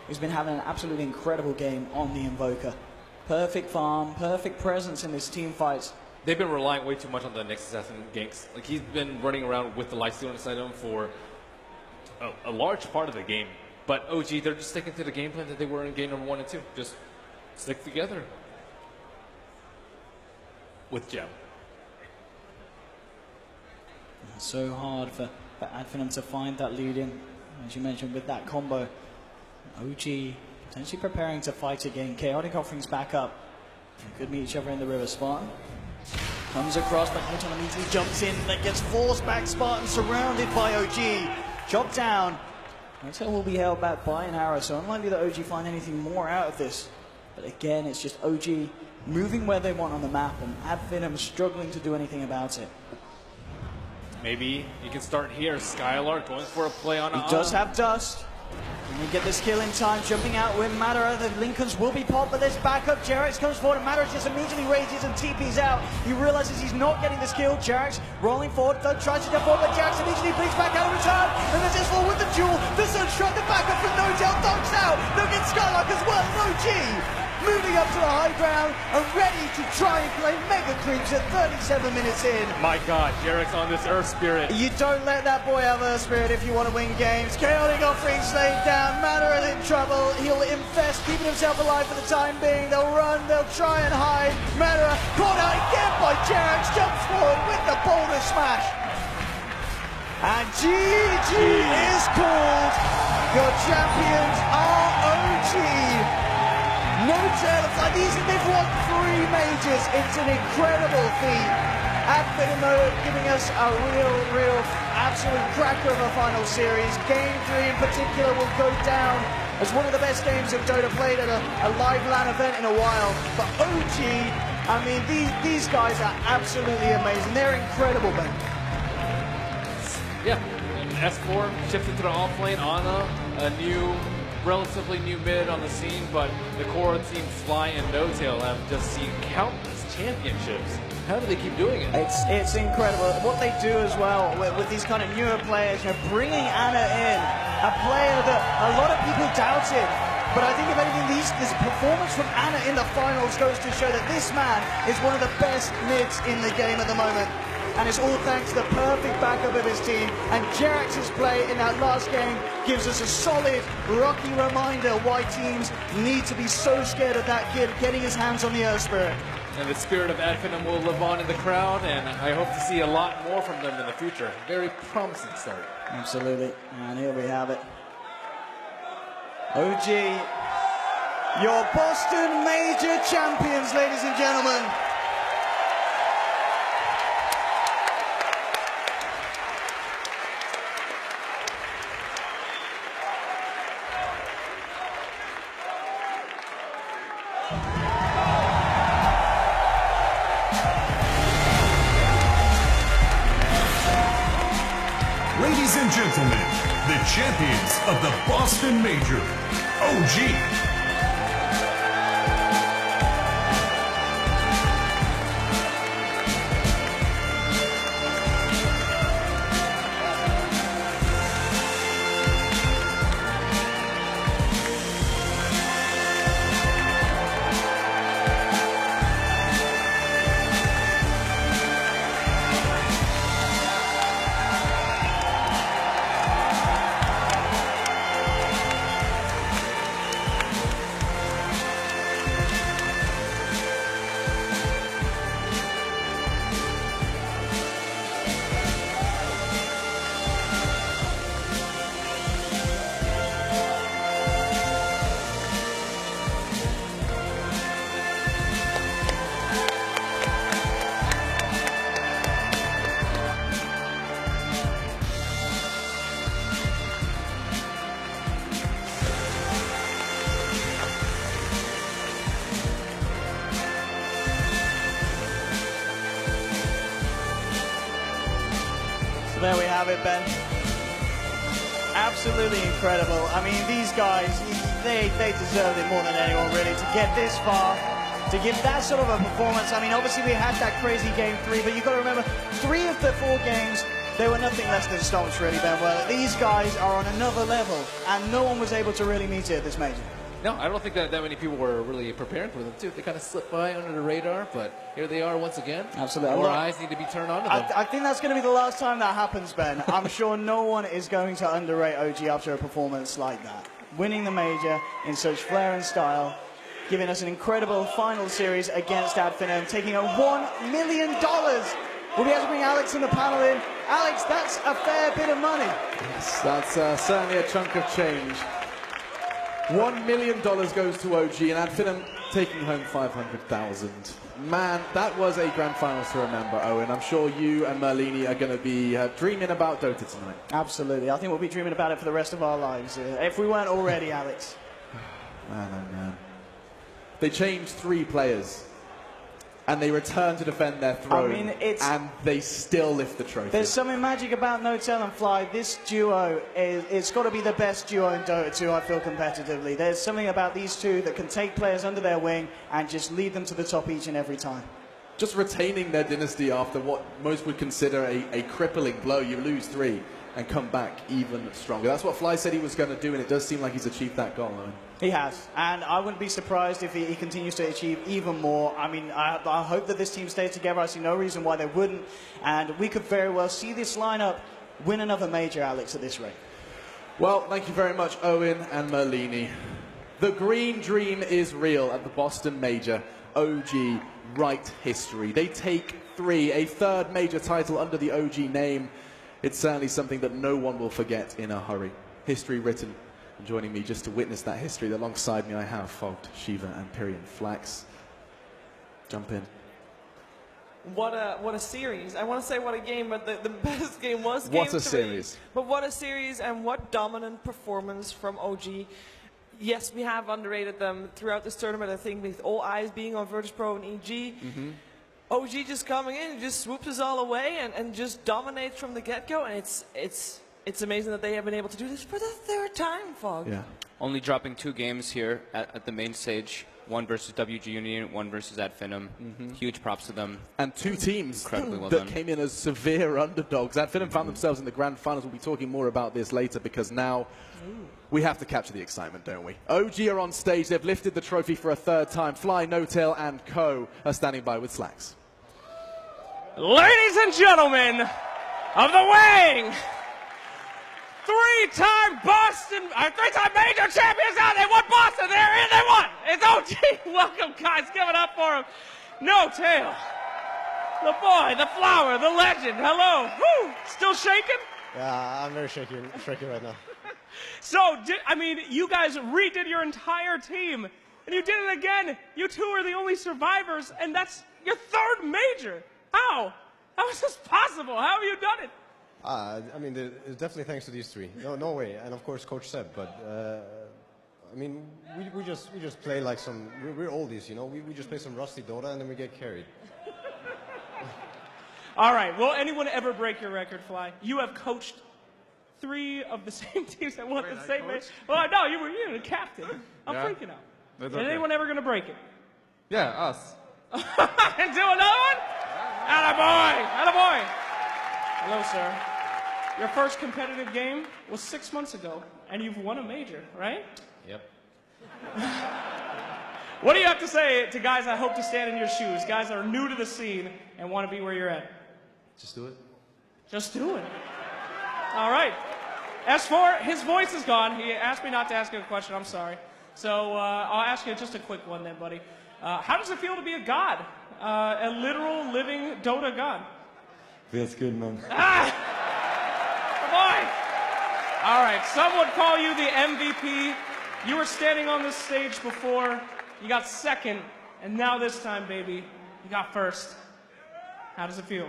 who's been having an absolutely incredible game on the Invoker. Perfect farm, perfect presence in his team fights. They've been relying way too much on the Next Assassin ganks. Like, he's been running around with the lifesteal inside him for a large part of the game. But OG, they're just sticking to the game plan that they were in game number 1 and 2. Just stick together with Gem. So hard for FINEM to find that lead in, as you mentioned, with that combo. OG potentially preparing to fight again. Chaotic Offerings back up. They could meet each other in the river. Spartan comes across, but Photon immediately jumps in. That gets forced back. Spartan surrounded by OG. Chopped down. Hotel will be held back by an arrow, so unlikely that OG find anything more out of this. But again, it's just OG moving where they want on the map, and FINEM struggling to do anything about it. Maybe you can start here. Skylar going for a play on. He does have dust. Can we get this kill in time? Jumping out with Madara. The Lincolns will be popped, but there's backup. Jarex comes forward, and Madara just immediately raises and TPs out. He realizes he's not getting this kill. Jarex rolling forward. Doug tries to jump forward, but Jarex immediately bleeds back out of return. And there's S4 with the duel. The Sunstrike, the backup from No-Tail. Dogs out. They'll get Skylark as well. OG moving up to the high ground and ready to try and play Mega Creeps at 37 minutes in. My God, Jarek's on this Earth Spirit. You don't let that boy have Earth Spirit if you want to win games. Chaotic Offering laid down. Madara in trouble. He'll infest, keeping himself alive for the time being. They'll run, they'll try and hide. Madara caught out again by Jarex. Jumps forward with the boulder smash. And GG is called. Your champions are OG. No-Tail, it's like they've won 3 majors. It's an incredible feat. FINEM giving us a real, absolute cracker of a final series. Game 3 in particular will go down as one of the best games of Dota played at a live LAN event in a while. But OG, I mean, these guys are absolutely amazing. They're incredible, Ben. Yeah, and S4 shifted to the offlane. Ana, a relatively new mid on the scene, but the core team Fly and No-Tail have just seen countless championships. How do they keep doing it? It's incredible. What they do as well with these kind of newer players, bringing Ana in, a player that a lot of people doubted. But I think if anything, this performance from Ana in the finals goes to show that this man is one of the best mids in the game at the moment. And it's all thanks to the perfect backup of his team. And Jarex's play in that last game gives us a solid, rocky reminder why teams need to be so scared of that kid getting his hands on the Earth Spirit. And the spirit of FINEM will live on in the crowd, and I hope to see a lot more from them in the future. Very promising start. Absolutely. And here we have it. OG, your Boston Major champions, ladies and gentlemen. Ladies and gentlemen, the champions of the Boston Major, OG. have it, Ben. Absolutely incredible. I mean, these guys, they deserve it more than anyone, really, to get this far, to give that sort of a performance. I mean, obviously we had that crazy game 3, but you've got to remember, 3 of the 4 games, they were nothing less than stomps, really, Ben. Well, these guys are on another level, and no one was able to really meet it at this major. No, I don't think that many people were really preparing for them, too. They kind of slipped by under the radar, but here they are once again. Absolutely. More eyes need to be turned on to them. I think that's going to be the last time that happens, Ben. I'm sure no one is going to underrate OG after a performance like that. Winning the major in such flair and style, giving us an incredible final series against FINEM, taking a $1 million. We'll be able to bring Alex and the panel in. Alex, that's a fair bit of money. Yes, that's certainly a chunk of change. $1 million goes to OG, and FINEM taking home $500,000. Man, that was a grand final to remember, Owen. I'm sure you and Merlini are going to be dreaming about Dota tonight. Absolutely. I think we'll be dreaming about it for the rest of our lives, if we weren't already, Alex. Man, oh man. They changed 3 players, and they returned to defend their throne, and they still lift the trophy. There's something magic about Notel and Fly. This duo, it's got to be the best duo in Dota 2, I feel, competitively. There's something about these two that can take players under their wing and just lead them to the top each and every time. Just retaining their dynasty after what most would consider a crippling blow. You lose 3 and come back even stronger. That's what Fly said he was going to do, and it does seem like he's achieved that goal, Owen. He has, and I wouldn't be surprised if he continues to achieve even more. I mean, I hope that this team stays together. I see no reason why they wouldn't, and we could very well see this lineup win another major, Alex, at this rate. Well, thank you very much, Owen and Merlini. The green dream is real at the Boston Major. OG write history. They take 3, a 3rd major title under the OG name. It's certainly something that no one will forget in a hurry. History written. And joining me just to witness that history, alongside me I have Fogged, Shiva and Pyrian Flax. Jump in. What a series. I want to say what a game, but the best game was game 3. What a series. But what a series, and what dominant performance from OG. Yes, we have underrated them throughout this tournament, I think, with all eyes being on Virtus Pro and EG. OG just coming in, just swoops us all away and just dominates from the get-go, and it's amazing that they have been able to do this for the 3rd time, Fog. Yeah. Only dropping 2 games here at the main stage. 1 versus WG Union, 1 versus FINEM. Huge props to them. And 2 teams Incredibly well that done. came in as severe underdogs. FINEM found themselves in the grand finals. We'll be talking more about this later, because now we have to capture the excitement, don't we? OG are on stage. They've lifted the trophy for a 3rd time. Fly, Notel, and Co are standing by with Slacks. Ladies and gentlemen of the Wing, 3-time major champions out. They won Boston. They're in. They won. It's OG. Welcome, guys. Give it up for him. Notel, the boy, the flower, the legend. Hello. Woo. Still shaking? Yeah, I'm very shaky right now. So, I mean, you guys redid your entire team, and you did it again. You 2 are the only survivors, and that's your 3rd major. How? How is this possible? How have you done it? I mean, it's definitely thanks to these 3. No way, and of course Coach Seb. But I mean, we just play like some. We're oldies, you know. We just play some rusty Dota, and then we get carried. All right. Will anyone ever break your record, Fly? You have coached 3 of the same teams that won the same match. Well, no, you were the captain. I'm freaking out. Is anyone ever going to break it? Yeah, us. And do another one? Attaboy! Attaboy! Hello, sir. Your first competitive game was 6 months ago, and you've won a major, right? Yep. What do you have to say to guys that hope to stand in your shoes, guys that are new to the scene and want to be where you're at? Just do it. Just do it. All right. S4, his voice is gone. He asked me not to ask you a question. I'm sorry. So I'll ask you just a quick one then, buddy. How does it feel to be a god? A literal, living Dota god? Feels good, man. Boy. All right. Some would call you the MVP. You were standing on this stage before. You got 2nd. And now this time, baby, you got 1st. How does it feel?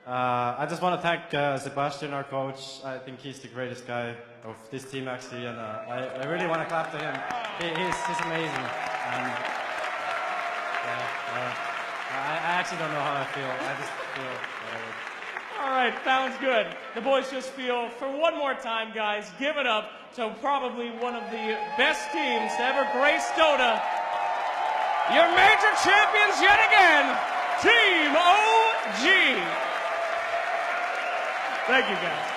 I just want to thank Sebastian, our coach. I think he's the greatest guy of this team, actually, and I really want to clap to him. He's amazing. And, I actually don't know how I feel. I just feel whatever. All right, sounds good. The boys just feel, for one more time, guys, give it up to probably one of the best teams to ever grace Dota. Your major champions yet again, Team OG. Thank you, guys.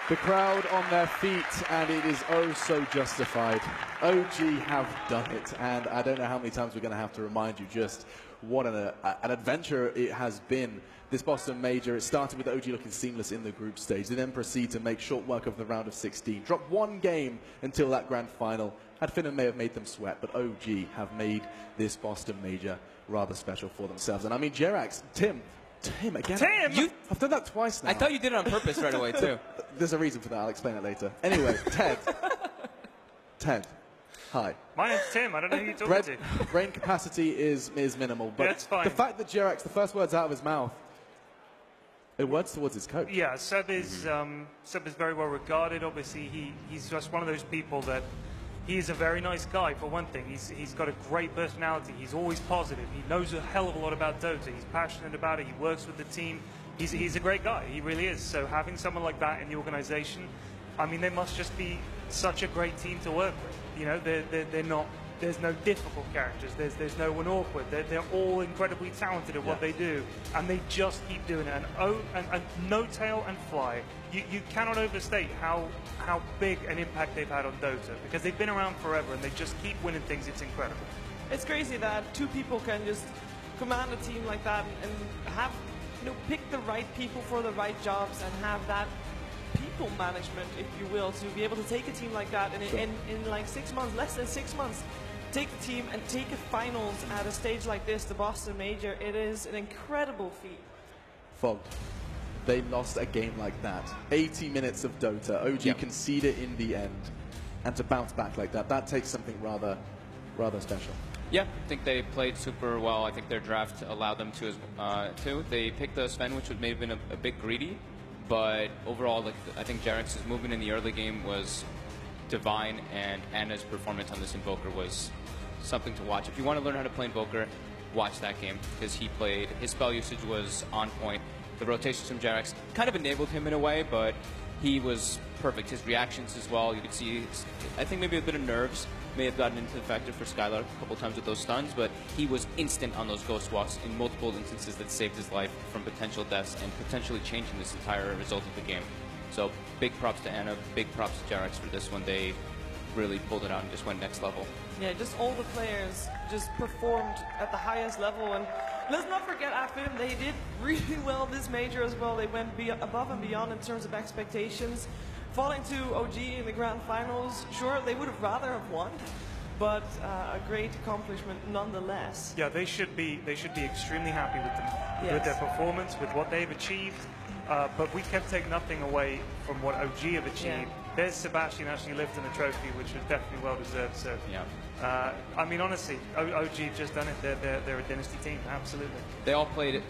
The crowd on their feet, and it is oh so justified. OG have done it, and I don't know how many times we're going to have to remind you just what an adventure it has been. This Boston Major, it started with OG looking seamless in the group stage. They then proceed to make short work of the round of 16. Dropped one game until that grand final. FINEM may have made them sweat, but OG have made this Boston Major rather special for themselves. And I mean, Jerax, Tim again. Tim! I've done that twice now. I thought you did it on purpose right away, too. There's a reason for that. I'll explain it later. Anyway, Ted. Ted, hi. My name's Tim. I don't know who you're talking to. Brain capacity is minimal, but Yeah, it's fine. the fact that Jerax, the first words out of his mouth, it words towards his coach. Yeah, Seb is very well regarded. Obviously, he's just one of those people that he's a very nice guy, for one thing. He's got a great personality. He's always positive. He knows a hell of a lot about Dota. He's passionate about it. He works with the team. He's a great guy. He really is. So having someone like that in the organization, I mean, they must just be such a great team to work with. You know, they're not. There's no difficult characters. There's no one awkward. They're all incredibly talented at what they do, and they just keep doing it. And No Tail and Fly, you cannot overstate how big an impact they've had on Dota, because they've been around forever and they just keep winning things. It's incredible. It's crazy that two people can just command a team like that and have, pick the right people for the right jobs and have that people management, if you will, to be able to take a team like that and in like 6 months, less than 6 months, take the team and take a finals at a stage like this, the Boston Major. It is an incredible feat. Fogged. They lost a game like that. 80 minutes of Dota. OG conceded in the end. And to bounce back like that, that takes something rather special. Yeah, I think they played super well. I think their draft allowed them to too. They picked the Sven, which may have been a bit greedy, but overall, I think Jerax's movement in the early game was divine, and Anna's performance on this Invoker was something to watch. If you want to learn how to play Invoker, watch that game, because his spell usage was on point. The rotations from Jerax kind of enabled him in a way, but he was perfect. His reactions as well, you could see, I think maybe a bit of nerves may have gotten into the factor for Skylar a couple times with those stuns, but he was instant on those ghost walks in multiple instances that saved his life from potential deaths and potentially changing this entire result of the game. So big props to Anna, big props to Jerax for this one. They really pulled it out and just went next level. Yeah, just all the players just performed at the highest level, and let's not forget FINEM, they did really well this major as well. They went above and beyond in terms of expectations. Falling to OG in the grand finals, sure, they would have rather have won, but a great accomplishment nonetheless. Yeah, they should be extremely happy with them, with their performance, with what they've achieved. But we can take nothing away from what OG have achieved. Yeah. There's Sebastian actually lifting the trophy, which was definitely well deserved. So, I mean, honestly, OG have just done it. They're a dynasty team, absolutely. They all played it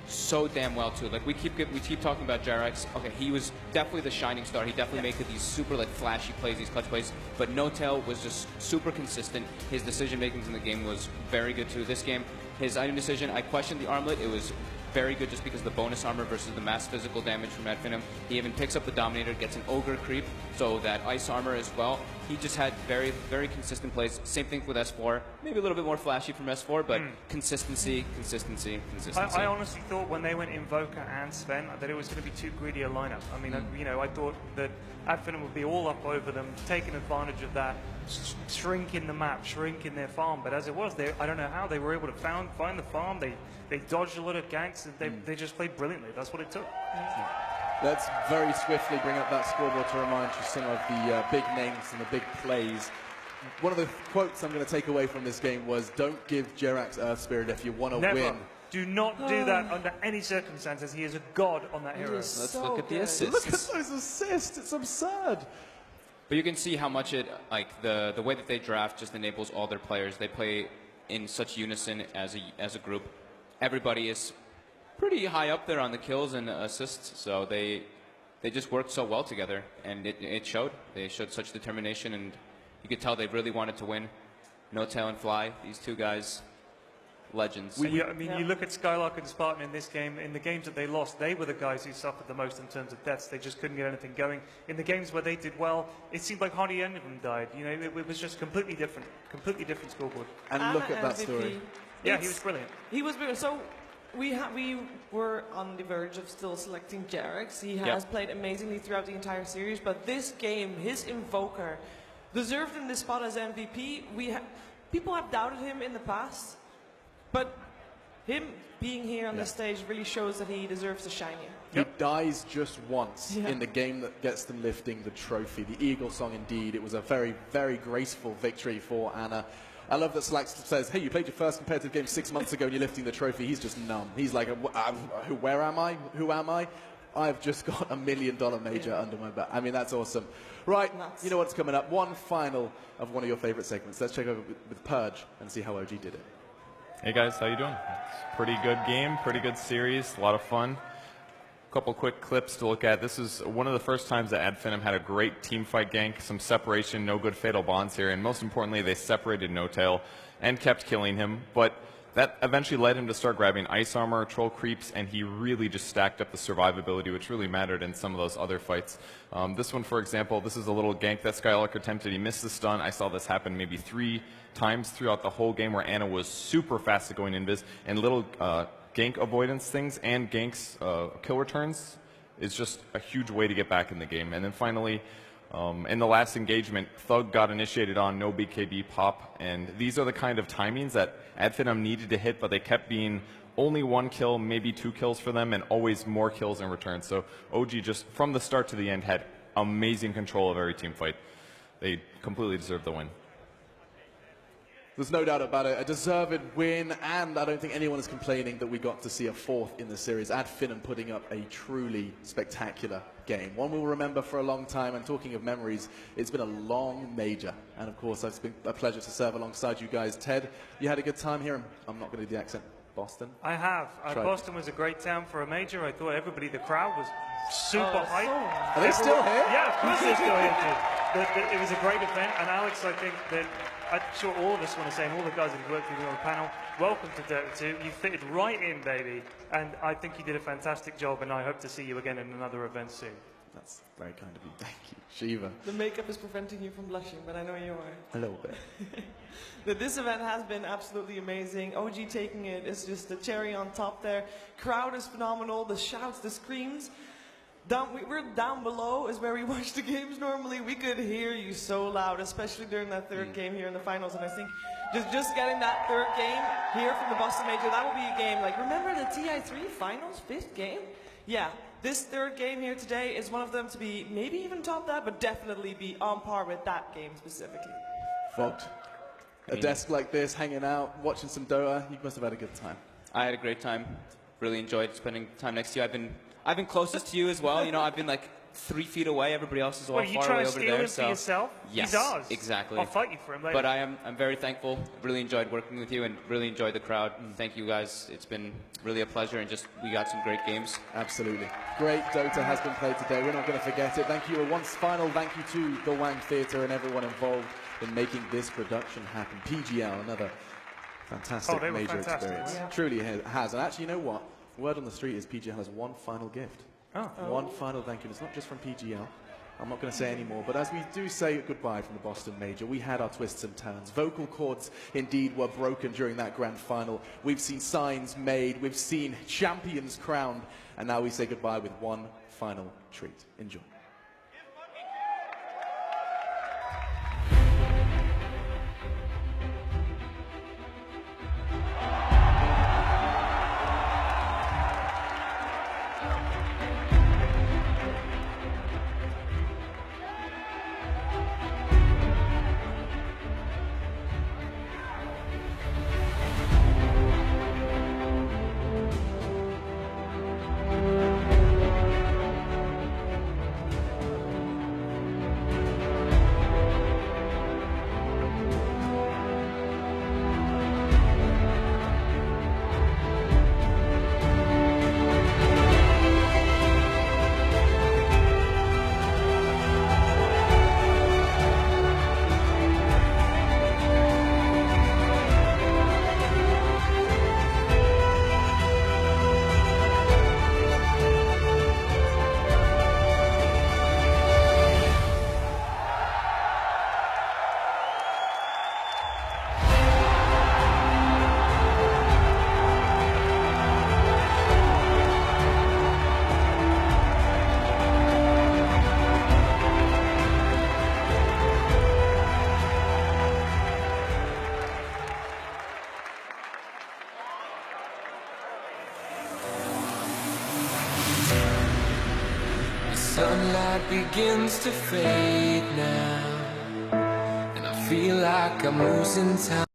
so damn well too. Like we keep talking about Jerax. Okay, he was definitely the shining star. He definitely made these super flashy plays, these clutch plays. But No Tail was just super consistent. His decision makings in the game was very good too. This game, his item decision, I questioned the armlet. It was very good just because of the bonus armor versus the mass physical damage from FINEM. He even picks up the Dominator, gets an Ogre creep, so that ice armor as well. He just had very, very consistent plays. Same thing with S4. Maybe a little bit more flashy from S4, but consistency. I honestly thought when they went Invoker and Sven that it was going to be too greedy a lineup. I mean, I thought that FINEM would be all up over them, taking advantage of that, shrinking the map, shrinking their farm. But as it was, I don't know how they were able to find the farm. They dodged a lot of ganks, and they just played brilliantly. That's what it took. Let's very swiftly bring up that scoreboard to remind you some of the big names and the big plays. One of the quotes I'm going to take away from this game was, "Don't give Jerax Earth Spirit if you want to win." Do not do that under any circumstances. He is a god on that hero. Let's look at the assists. Look at those assists. It's absurd. But you can see how much the way that they draft just enables all their players. They play in such unison as a group. Everybody is pretty high up there on the kills and assists, so they just worked so well together, and it showed. They showed such determination, and you could tell they really wanted to win. No Tail and Fly, these two guys, legends. I mean, you look at Skylark and Spartan in this game. In the games that they lost, they were the guys who suffered the most in terms of deaths. They just couldn't get anything going. In the games where they did well, it seemed like hardly any of them died. You know, it was just completely different scoreboard. And look at that story. Yeah, he was brilliant. He was brilliant. So we were on the verge of still selecting Jarex. He has played amazingly throughout the entire series, but this game, his Invoker, deserved in this spot as MVP. People have doubted him in the past, but him being here on this stage really shows that he deserves to shine here. He dies just once in the game that gets them lifting the trophy. The Eagle Song, indeed. It was a very, very graceful victory for Anna. I love that Slack says, hey, you played your first competitive game 6 months ago and you're lifting the trophy. He's just numb. He's like, where am I? Who am I? I've just got $1 million major under my belt. I mean, that's awesome. Right, you know what's coming up. One final of one of your favorite segments. Let's check over with Purge and see how OG did it. Hey guys, how you doing? Pretty good game, pretty good series, a lot of fun. A couple quick clips to look at. This is one of the first times that FINEM had a great team fight gank, some separation, no good fatal bonds here, and most importantly, they separated No Tail and kept killing him, but that eventually led him to start grabbing ice armor, troll creeps, and he really just stacked up the survivability, which really mattered in some of those other fights. This one, for example, this is a little gank that Skylark attempted. He missed the stun. I saw this happen maybe 3 times throughout the whole game where Anna was super fast at going invis, and little gank avoidance things and ganks kill returns is just a huge way to get back in the game. And then finally, in the last engagement, Thug got initiated on, no BKB pop, and these are the kind of timings that FINEM needed to hit, but they kept being only 1 kill, maybe 2 kills for them, and always more kills in return. So OG just, from the start to the end, had amazing control of every team fight. They completely deserved the win. There's no doubt about it. A deserved win, and I don't think anyone is complaining that we got to see a 4th in the series. FINEM putting up a truly spectacular game. One we'll remember for a long time, and talking of memories, it's been a long major. And of course, it's been a pleasure to serve alongside you guys. Ted, you had a good time here. I'm not going to do the accent. Boston? I have. Boston was a great town for a major. I thought everybody, the crowd was super hyped. Are they still here? Yeah, of course they're still here too. It was a great event, and Alex, I think that I'm sure all of us want to say, and all the guys that have worked with you on the panel, welcome to Dota 2. You fitted right in, baby, and I think you did a fantastic job, and I hope to see you again in another event soon. That's very kind of you. Thank you. Shiva. The makeup is preventing you from blushing, but I know you are. A little bit. This event has been absolutely amazing. OG taking it is just the cherry on top there. Crowd is phenomenal. The shouts, the screams. We're down below is where we watch the games normally. We could hear you so loud, especially during that 3rd game here in the finals. And I think just getting that 3rd game here from the Boston Major, that will be a game. Like, remember the TI3 finals, 5th game? Yeah, this 3rd game here today is one of them to be maybe even top that, but definitely be on par with that game specifically. Vogt, a desk like this, hanging out, watching some Dota, you must have had a good time. I had a great time. Really enjoyed spending time next to you. I've been closest to you as well. You know, I've been like 3 feet away. Everybody else is all far away over there. Are you trying to steal him for yourself? Yes, he's ours. exactly. I'll fight you for him later. But I'm very thankful. Really enjoyed working with you and really enjoyed the crowd. Thank you guys. It's been really a pleasure, and we got some great games. Absolutely. Great Dota has been played today. We're not going to forget it. Thank you. Final thank you to the Wang Theatre and everyone involved in making this production happen. PGL, another fantastic major experience. Yeah. Truly has. And actually, you know what? Word on the street is PGL has one final gift. One final thank you. It's not just from PGL. I'm not going to say any more, but as we do say goodbye from the Boston Major, we had our twists and turns. Vocal cords indeed were broken during that grand final. We've seen signs made, we've seen champions crowned, and now we say goodbye with one final treat. Enjoy. light begins to fade now, and I feel like I'm losing time.